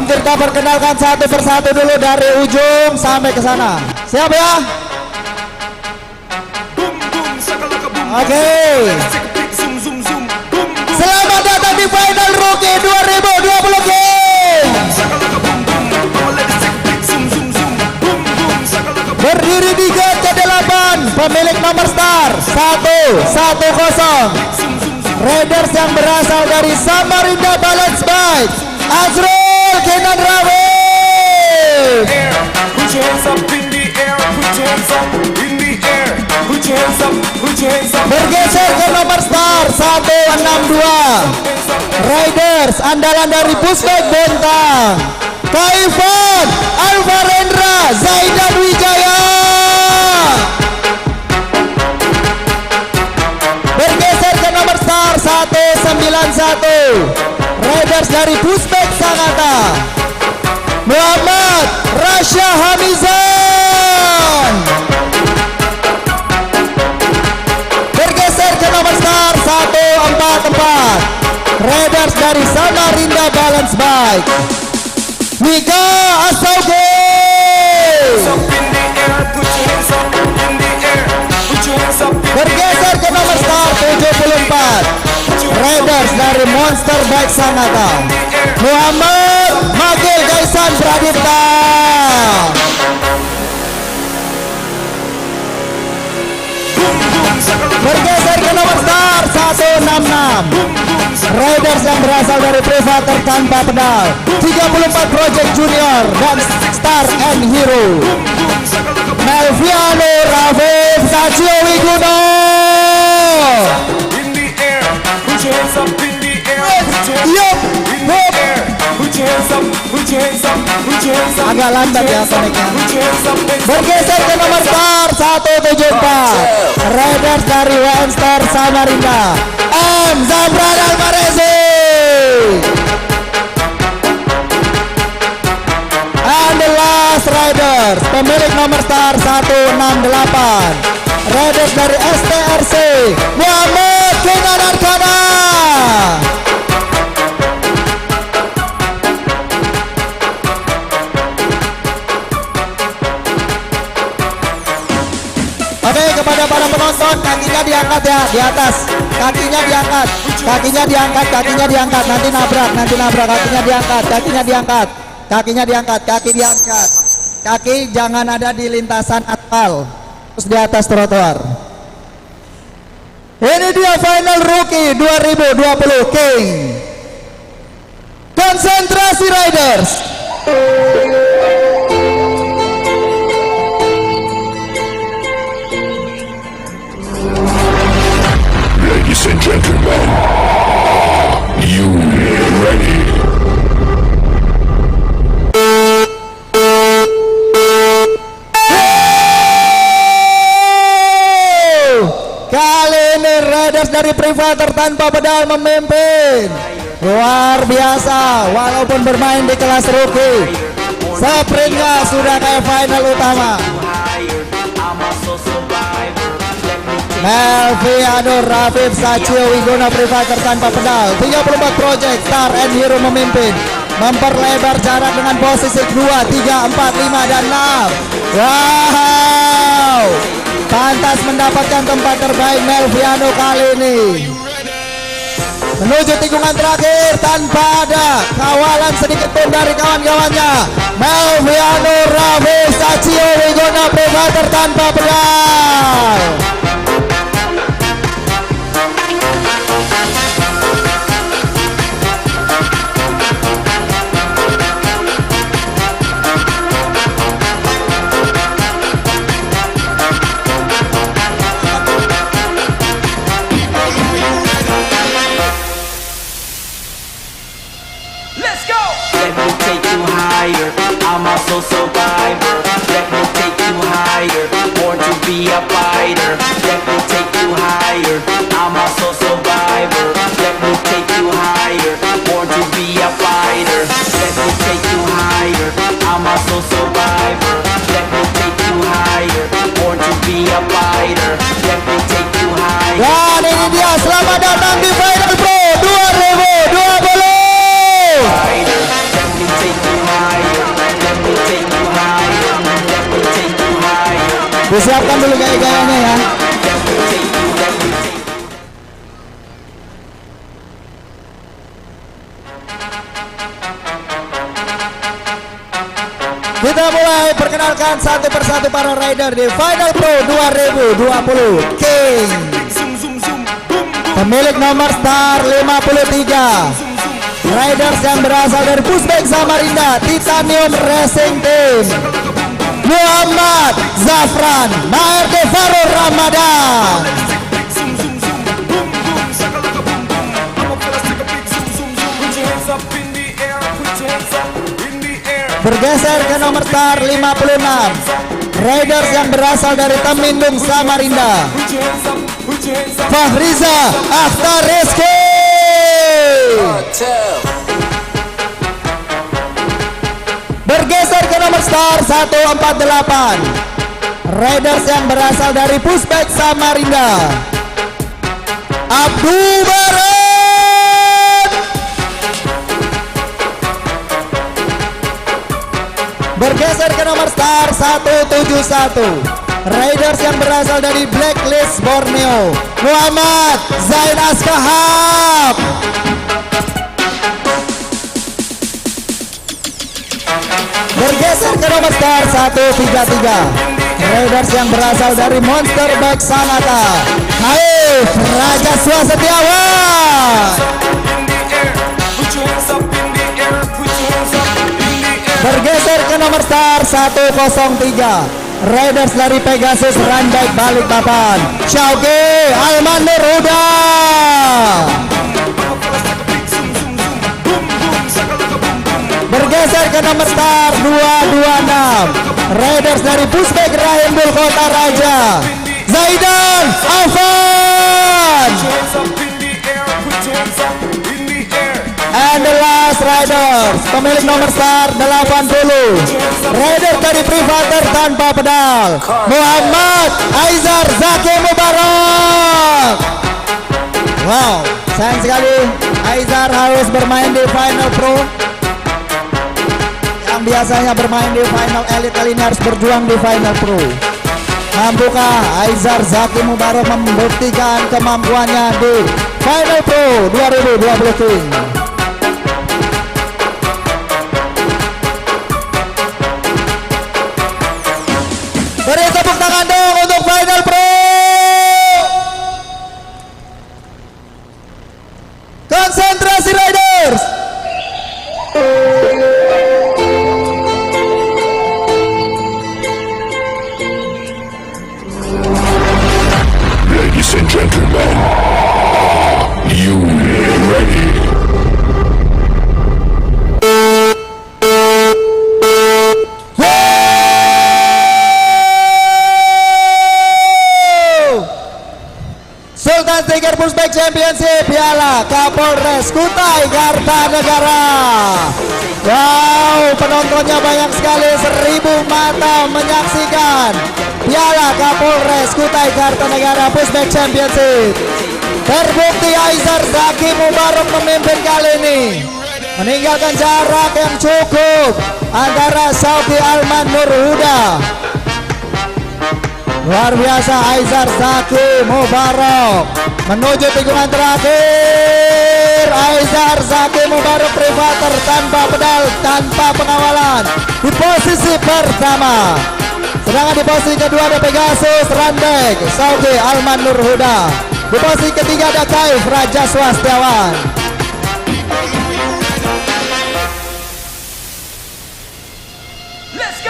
Kita perkenalkan satu persatu dulu dari ujung sampai ke sana. Siap ya? Oke. Selamat datang di final rookie 2020 Berdiri di gate ke-8, pemilik nomor start 110. Raiders yang berasal dari Samarinda Balance Bike, Azrul Kenan Rafif. Bergeser ke nomor start 162. Raiders andalan dari Pusbek Bontang, Kaifan Alvarendra Zaidan Wijaya. Bergeser ke nomor start 191. Raiders dari Pusbek Sangatta, Muhammad Rasya Hamizan. Bergeser ke nomor start 144. Raiders dari Samarinda Balance Bike, Mika Asauke. Bergeser ke nomor start 74. Raiders dari Monster Bike Sangatta, Muhammad Magil Gaisan Pradipta. Bergeser ke nomor start 166. Raiders yang berasal dari Privater tanpa pedal, 34 Project Junior dan Star and Hero, Melviano Rafif Sacio Wigono. Yup. Agak lambat ya koneknya. Bergeser ke nomor star 174 Raiders dari WM Star Samarinda, M. Zamran Alvarezi. And the last Raiders, pemilik nomor star 168 Raiders dari STRC, Muhammad Kinan Arkana. Oke, kepada para penonton, kakinya diangkat ya, di atas. Kakinya diangkat, kakinya diangkat, kakinya diangkat. Nanti nabrak, kakinya diangkat, kakinya diangkat. Kakinya diangkat, kaki diangkat. Kaki jangan ada di lintasan aspal, terus di atas trotoar. Ini dia final rookie 2020 King. Konsentrasi Raiders. Ladies and gentlemen, you ready? Kali ini Raiders dari Privater tanpa pedal memimpin. Luar biasa, walaupun bermain di kelas rookie, sprintnya sudah kayak final utama. Melviano Rafif Sacio Wigono Privater tanpa pedal, 34 Project Star and Hero memimpin, memperlebar jarak dengan posisi 2, 3, 4, 5 dan 6. Wow, pantas mendapatkan tempat terbaik Melviano kali ini. Menuju tikungan terakhir tanpa ada kawalan sedikit pun dari kawan-kawannya. Melviano Rafif Sacio Wigono Privater tanpa pedal. Let's go! Let me take you higher, I'm a soul survivor. Let me take you higher, born to be a fighter. Let me take you higher, I'm a soul survivor. Let me take you higher, born to be a fighter. Let me take you higher, I'm a soul survivor. Let me take you higher, born to be a fighter. Let me take you higher. Dan ini dia, selamat datang di Final Pro 2020. Fighter. Let me take you higher. Let me take you higher. Let me take you higher. Disiapkan dulu gaya-gayanya ya. Let me take you. Let me take you. Kita mulai perkenalkan satu persatu para rider di Final Pro 2020 King. Pemilik nomor star 53 Riders yang berasal dari Pusbek Samarinda Titanium Racing Team, Muhammad Zafran Maerde Farur Ramadan. Bergeser ke nomor star 56 Riders yang berasal dari Temindung Samarinda, Fahriza Akhtar Rizky. Bergeser ke nomor star 148 Raiders yang berasal dari Pusbek Samarinda, Abdul Barat. Bergeser ke nomor star 171 Raiders yang berasal dari Blacklist Borneo, Muhammad Zain Askahab. Bergeser ke nomor star 133 Raiders yang berasal dari Monster Bike Sanata, Haif Rajaswa Setiawan. Bergeser ke nomor star 103 Raiders dari Pegasus Run Bike Balikpapan, Syauki Almanur Huda. Bergeser bergeser ke nomor start 226 Raiders dari Pusbek Rahimbul Kota Raja, Zaidan Afan. And the last Riders, pemilik nomor start 80 Raiders dari Privater tanpa pedal, Muhammad Aizar Zaki Mubarak. Wow, sayang sekali Aizar harus bermain di Final Pro. Yang biasanya bermain di Final Elite kali ini harus berjuang di Final Pro. Mampukah Aizar Zaki Mubarak membuktikan kemampuannya di Final Pro 2020? Beri tepuk tangan dong untuk Final Pro. Konsentrasi Riders. Ladies and gentlemen, are you ready? Sultan Sticker Pusbek Championship Piala Kapolres Kutai Kartanegara. Wow, penontonnya banyak sekali, 1000 mata menyaksikan Piala Kapolres Kutai Kartanegara Pusbek Championship. Terbukti Aizar Zaki Mubarak memimpin kali ini, meninggalkan jarak yang cukup antara Sauki Alman Nur Huda. Luar biasa Aizar Zaki Mubarak menuju tikungan terakhir. Aizar Zaki Mubarak Privater tanpa pedal, tanpa pengawalan di posisi pertama. Sedangkan di posisi kedua ada Pegasus Randek Sauki Alman Nur Huda. Di posisi ketiga ada Kaif Raja Swastiawan.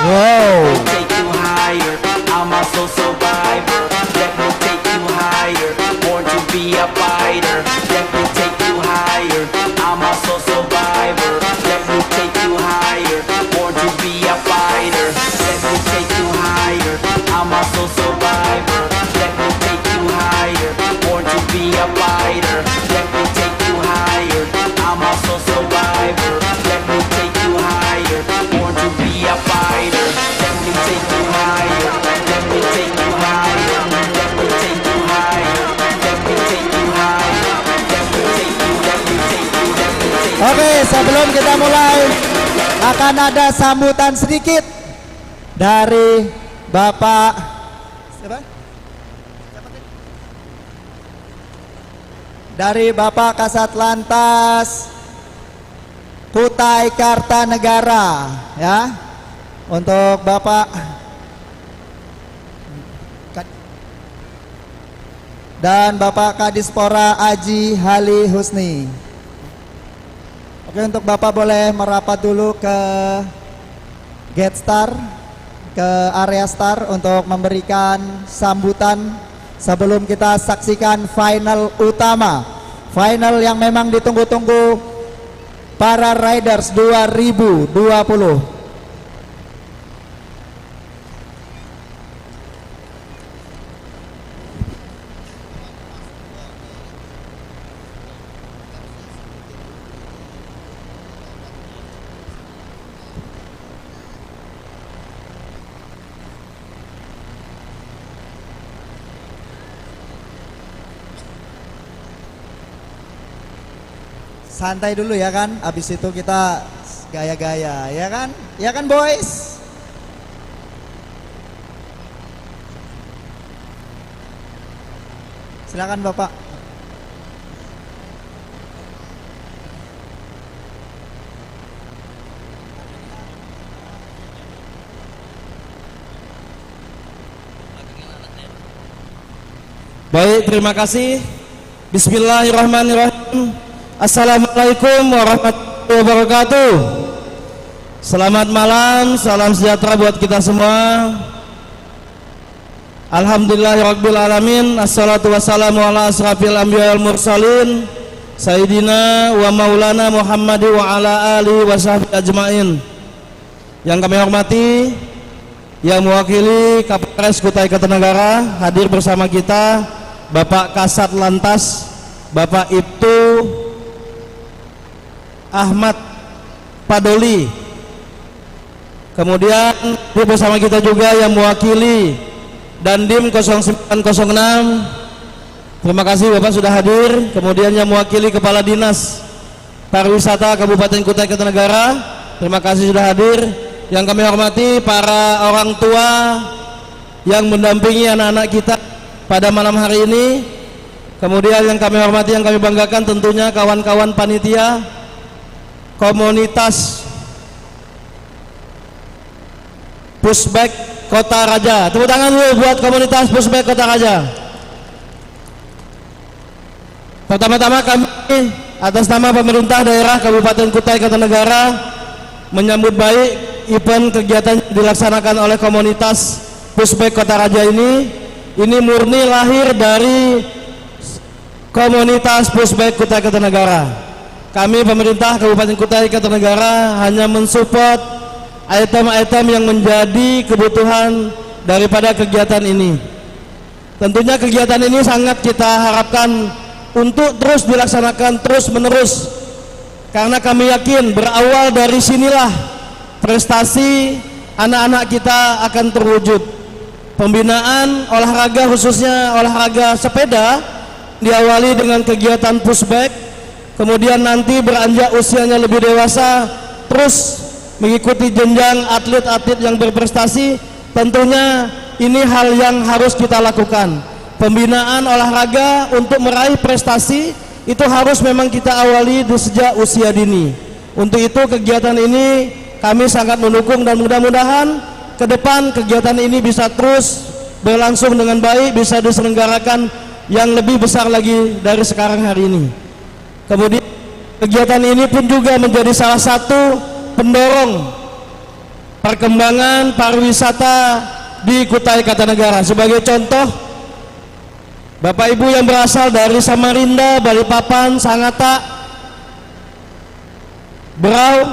Wow. Take you higher, I'm a soul survivor. Let me take you higher, born to be a fighter. Let me take you higher, I'm a soul survivor. Let me take you higher, born to be a fighter. Let me take you higher, I'm a soul survivor. Let me take you higher, born to be a fighter. Let me take you higher, I'm a soul survivor. Let me take you higher, born to be a fighter. Let me take you higher, let me take you higher, let me take you higher, let me take you higher, let me take you, let me take you, let me take you. Oke, sebelum kita mulai akan ada sambutan sedikit dari Bapak siapa? Dari Bapak Kasat Lantas Kutai Kartanegara, ya. Untuk Bapak dan Bapak Kadispora Aji Hali Husni. Oke, untuk Bapak boleh merapat dulu ke gate star, ke area star untuk memberikan sambutan sebelum kita saksikan final utama. Final yang memang ditunggu-tunggu para Riders 2020. Santai dulu ya kan, abis itu kita gaya-gaya ya kan, ya kan boys. Silakan Bapak. Baik, terima kasih. Bismillahirrahmanirrahim. Assalamualaikum warahmatullahi wabarakatuh. Selamat malam, salam sejahtera buat kita semua. Alhamdulillahirabbil alamin. Assalatu wassalamu ala asrafil anbiya wal mursalin Sayyidina wa Maulana Muhammadi wa ala alihi wa sahbihi ajmain. Yang kami hormati, yang mewakili Kapolres Kutai Kartanegara, hadir bersama kita Bapak Kasat Lantas, Bapak Ibtu Ahmad Padoli. Kemudian bersama kita juga yang mewakili Dandim 0906. Terima kasih Bapak sudah hadir. Kemudian yang mewakili Kepala Dinas Pariwisata Kabupaten Kutai Kartanegara, terima kasih sudah hadir. Yang kami hormati para orang tua yang mendampingi anak-anak kita pada malam hari ini. Kemudian yang kami hormati, yang kami banggakan tentunya kawan-kawan panitia komunitas Pushback Kota Raja. Tepuk tangan dulu buat komunitas Pushback Kota Raja. Pertama-tama kami atas nama pemerintah daerah Kabupaten Kutai Kartanegara menyambut baik event kegiatan yang dilaksanakan oleh komunitas Pushback Kota Raja ini. Ini murni lahir dari komunitas Pushback Kutai Kartanegara. Kami pemerintah Kabupaten Kutai Kartanegara hanya mensupport item-item yang menjadi kebutuhan daripada kegiatan ini. Tentunya kegiatan ini sangat kita harapkan untuk terus dilaksanakan terus menerus, karena kami yakin berawal dari sinilah prestasi anak-anak kita akan terwujud. Pembinaan olahraga, khususnya olahraga sepeda, diawali dengan kegiatan pushback, kemudian nanti beranjak usianya lebih dewasa terus mengikuti jenjang atlet-atlet yang berprestasi. Tentunya ini hal yang harus kita lakukan. Pembinaan olahraga untuk meraih prestasi itu harus memang kita awali sejak usia dini. Untuk itu kegiatan ini kami sangat mendukung, dan mudah-mudahan ke depan kegiatan ini bisa terus berlangsung dengan baik, bisa diselenggarakan yang lebih besar lagi dari sekarang hari ini. Kemudian kegiatan ini pun juga menjadi salah satu pendorong perkembangan pariwisata di Kutai Kartanegara. Sebagai contoh, Bapak Ibu yang berasal dari Samarinda, Balikpapan, Sangatta, Berau,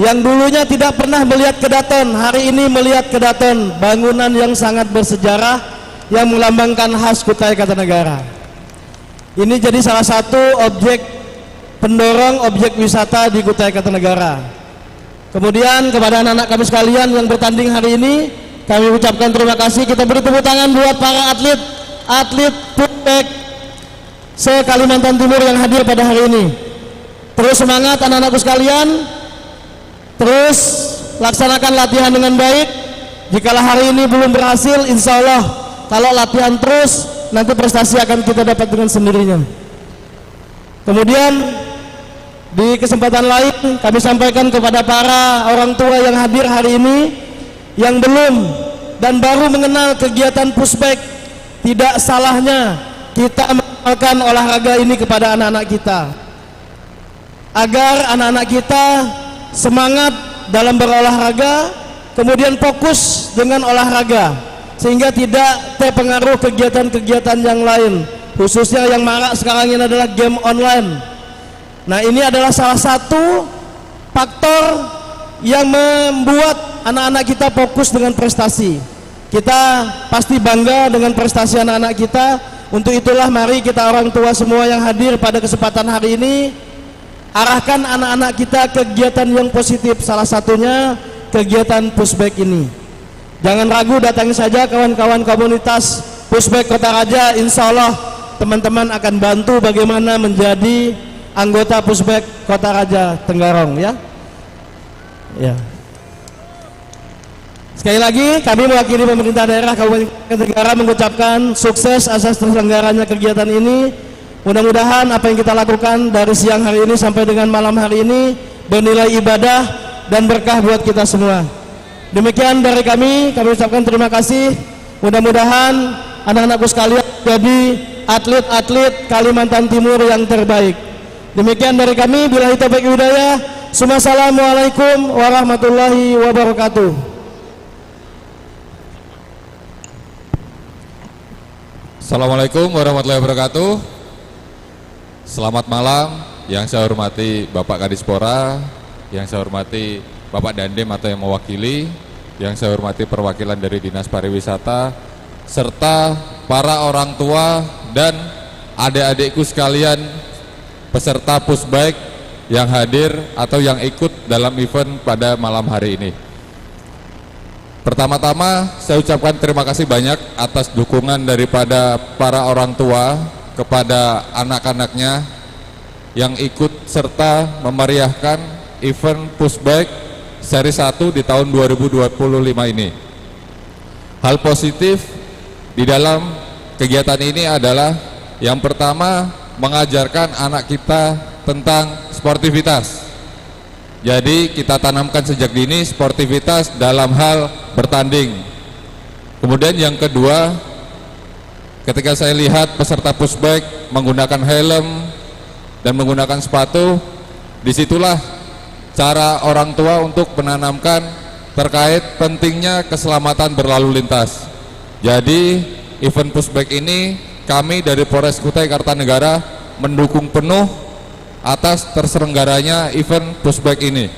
yang dulunya tidak pernah melihat Kedaton, hari ini melihat Kedaton, bangunan yang sangat bersejarah yang melambangkan khas Kutai Kartanegara. Ini jadi salah satu objek pendorong objek wisata di Kutai Kartanegara. Kemudian kepada anak-anak kami sekalian yang bertanding hari ini, kami ucapkan terima kasih. Kita beri tepuk tangan buat para atlet pushback se-Kalimantan Timur yang hadir pada hari ini. Terus semangat anak-anakku sekalian. Terus laksanakan latihan dengan baik. Jikalau hari ini belum berhasil, insya Allah kalau latihan terus, nanti prestasi akan kita dapat dengan sendirinya. Kemudian di kesempatan lain kami sampaikan kepada para orang tua yang hadir hari ini, yang belum dan baru mengenal kegiatan pushback, tidak salahnya kita mengenalkan olahraga ini kepada anak-anak kita, agar anak-anak kita semangat dalam berolahraga, kemudian fokus dengan olahraga, sehingga tidak terpengaruh kegiatan-kegiatan yang lain, khususnya yang marak sekarang ini adalah game online. Nah, ini adalah salah satu faktor yang membuat anak-anak kita fokus dengan prestasi. Kita pasti bangga dengan prestasi anak-anak kita. Untuk itulah mari kita orang tua semua yang hadir pada kesempatan hari ini, arahkan anak-anak kita kegiatan yang positif, salah satunya kegiatan pushback ini. Jangan ragu, datangi saja kawan-kawan komunitas Pushback Kota Raja. Insya Allah teman-teman akan bantu bagaimana menjadi anggota Pushback Kota Raja Tenggarong, ya. Ya. Sekali lagi kami mewakili pemerintah daerah Kabupaten Kartanegara mengucapkan sukses atas terselenggaranya kegiatan ini. Mudah-mudahan apa yang kita lakukan dari siang hari ini sampai dengan malam hari ini bernilai ibadah dan berkah buat kita semua. Demikian dari kami ucapkan terima kasih. Mudah-mudahan anak-anakku sekalian jadi atlet-atlet Kalimantan Timur yang terbaik. Demikian dari kami, billahi taufiq wal hidayah. Assalamualaikum warahmatullahi wabarakatuh. Assalamualaikum warahmatullahi wabarakatuh. Selamat malam, yang saya hormati Bapak Kadispora, yang saya hormati Bapak Dandim atau yang mewakili, yang saya hormati perwakilan dari Dinas Pariwisata, serta para orang tua dan adik-adikku sekalian peserta Pushbike yang hadir atau yang ikut dalam event pada malam hari ini. Pertama-tama saya ucapkan terima kasih banyak atas dukungan daripada para orang tua kepada anak-anaknya yang ikut serta memeriahkan event Pushbike seri 1 di tahun 2025 ini. Hal positif di dalam kegiatan ini adalah yang pertama mengajarkan anak kita tentang sportivitas. Jadi kita tanamkan sejak dini sportivitas dalam hal bertanding. Kemudian yang kedua, ketika saya lihat peserta Pushbike menggunakan helm dan menggunakan sepatu, disitulah cara orang tua untuk menanamkan terkait pentingnya keselamatan berlalu lintas. Jadi event Pushbike ini kami dari Polres Kutai Kartanegara mendukung penuh atas terselenggaranya event Pushbike ini.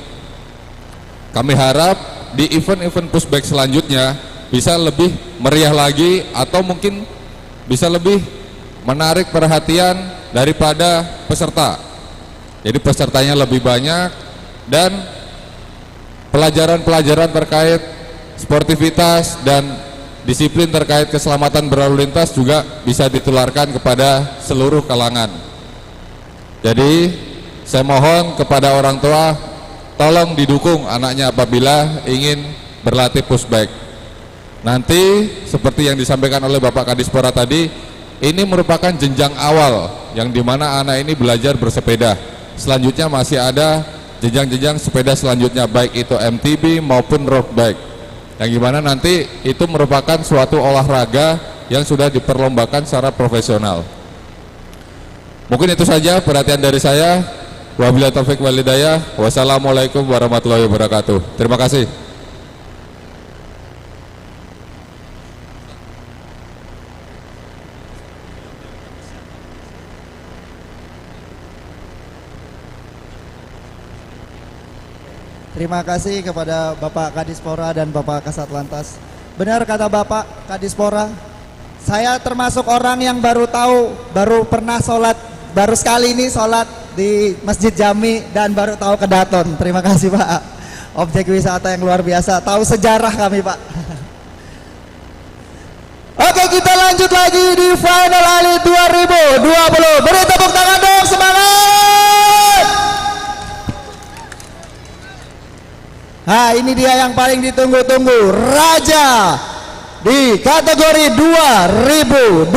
Kami harap di event-event Pushbike selanjutnya bisa lebih meriah lagi atau mungkin bisa lebih menarik perhatian daripada peserta. Jadi pesertanya lebih banyak dan pelajaran-pelajaran terkait sportivitas dan disiplin terkait keselamatan berlalu lintas juga bisa ditularkan kepada seluruh kalangan. Jadi saya mohon kepada orang tua, tolong didukung anaknya apabila ingin berlatih Pushbike. Nanti seperti yang disampaikan oleh Bapak Kadispora tadi, ini merupakan jenjang awal yang dimana anak ini belajar bersepeda. Selanjutnya masih ada jenjang-jenjang sepeda selanjutnya, baik itu MTB maupun road bike, yang gimana nanti itu merupakan suatu olahraga yang sudah diperlombakan secara profesional. Mungkin itu saja perhatian dari saya. Wabillahi taufiq wal hidayah. Wassalamualaikum warahmatullahi wabarakatuh. Terima kasih. Terima kasih kepada Bapak Kadispora dan Bapak Kasat Lantas. Benar kata Bapak Kadispora, saya termasuk orang yang baru tahu, baru pernah sholat, baru sekali ini sholat di Masjid Jami dan baru tahu Kedaton. Terima kasih Pak. Objek wisata yang luar biasa, tahu sejarah kami Pak. Oke, kita lanjut lagi di Final Ali 2020. Beri tepuk tangan dong, semangat. Nah, ini dia yang paling ditunggu-tunggu, Raja di kategori 2020.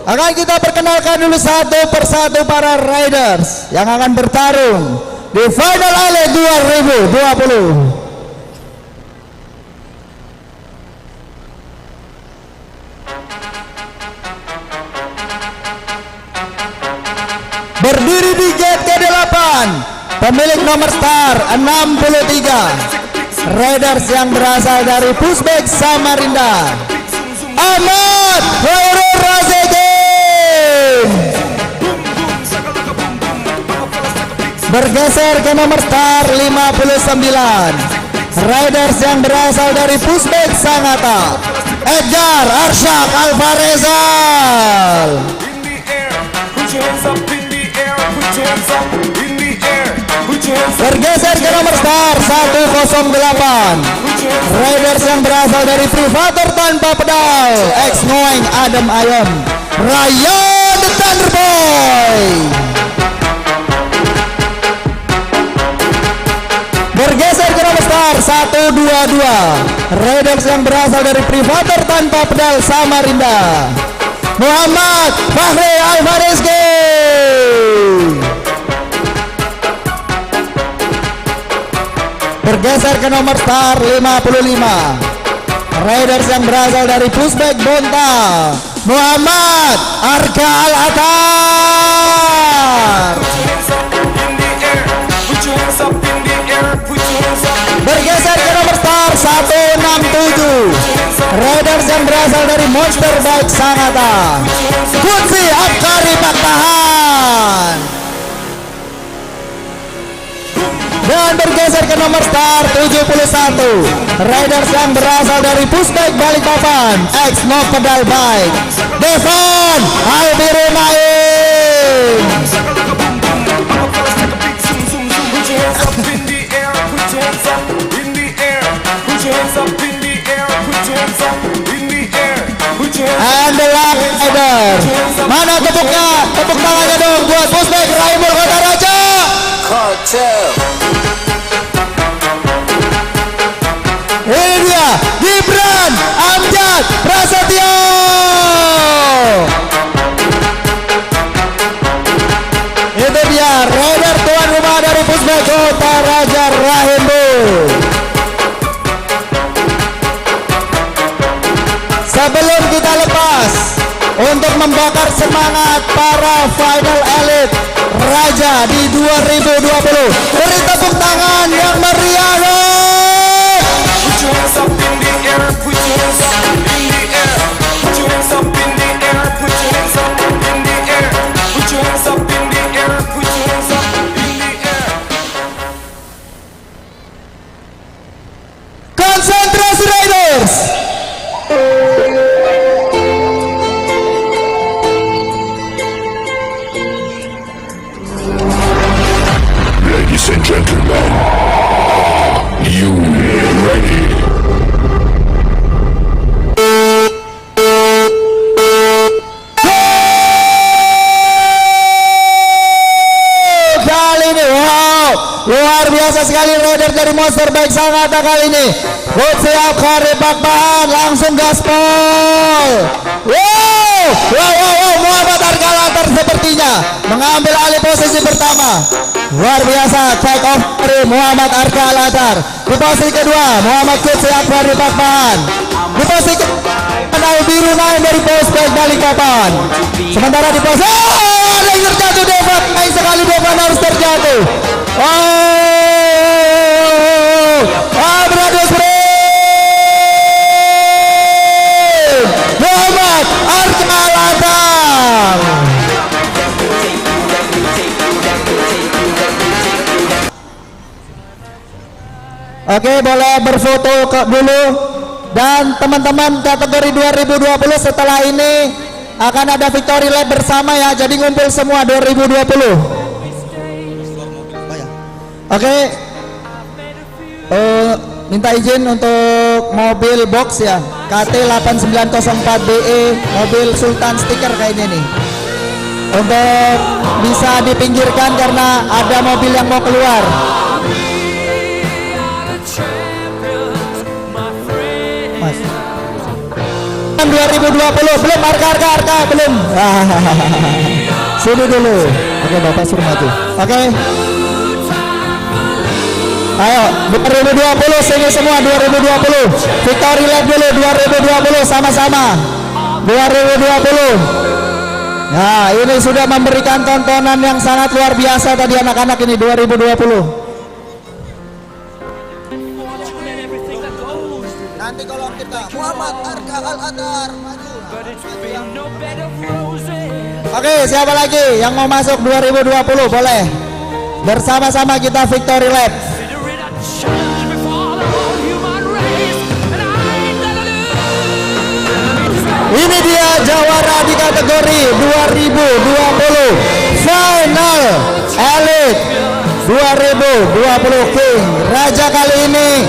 Akan kita perkenalkan dulu satu persatu para riders yang akan bertarung di Final Ali 2020. Berdiri di gate ke-8, pemilik nomor star 63, riders yang berasal dari Pushbike Samarinda, Ahmad Khairul Razikin. Bergeser ke nomor star 59, riders yang berasal dari Pushbike Sangatta, Edgar Arsyad Alvarezal. Bergeser ke nomor star 108, riders yang berasal dari Privator tanpa pedal, ex-Ngoeng Adam Ayon, Ryan the Thunderboy. Bergeser ke nomor star 122, riders yang berasal dari Privator tanpa pedal Samarinda, Muhammad Fahri Alvarizki. Bergeser ke nomor star 55, riders yang berasal dari Pushbike Bonta, Muhammad Arka Al-Atar. Bergeser ke nomor star 167, Riders yang berasal dari Monster Bike Sangatta. Kutsi Afkari Pakpahan. Dan bergeser ke nomor start 71, riders yang berasal dari Pushbike Balikpapan X No Pedal Bike, Devon Albiru Naim. And the lap rider. Mana tepuknya? Tepuk tangannya dong buat Pushbike Raimul Kota Raja. Ini dia Gibran Amjad Prasetyo. Itu dia rider tuan rumah dari Pushbike Kota Raja Rahimbul. Sebelum kita lepas untuk membakar semangat para final elite Raja di 2020, beri tepuk tangan yang meriah dong. Put your hands up in the air, put your hands up in the air, put your hands up in the air, put your hands up in the air, put your hands up in the air, put your hands up in the air. Konsentrasi Riders. Ladies and gentlemen, you ready? Kali ini wow, luar biasa sekali rider dari Monster Bike Sangatta kali ini. Kutsi Afkari Pakpahan langsung gaspol. Wow, Muhammad Arkalatar sepertinya mengambil alih posisi pertama. Luar biasa take off dari Muhammad Arkalatar. Di posisi kedua Muhammad Kutsi Afkari Pakpahan. Di posisi Albiru Naim dari Pushbike Balikpapan. Sementara di posisi ada yang terjatuh Devan. Main sekali Devan harus terjatuh. Beratus Muhammad Arkalatar. Oke, boleh berfoto dulu. Dan teman-teman kategori 2020 setelah ini akan ada victory lap bersama ya. Jadi ngumpul semua 2020. Oke. Minta izin untuk mobil box ya. KT 8904BE, mobil Sultan stiker kayaknya nih. Untuk bisa dipinggirkan karena ada mobil yang mau keluar. Mas. 2020 belum harga belum. Sini dulu. Oke, Bapak suruh maju. Oke. Ayo 2020 sini semua 2020. Victory lap dulu 2020 sama-sama. 2020. Nah, ini sudah memberikan tontonan yang sangat luar biasa tadi anak-anak ini 2020. Nanti kalau kita Muhammad Arkalatar maju. Oke, siapa lagi yang mau masuk 2020 boleh. Bersama-sama kita victory lap. Ini dia jawara di kategori 2020 Final Elite 2020 King Raja kali ini.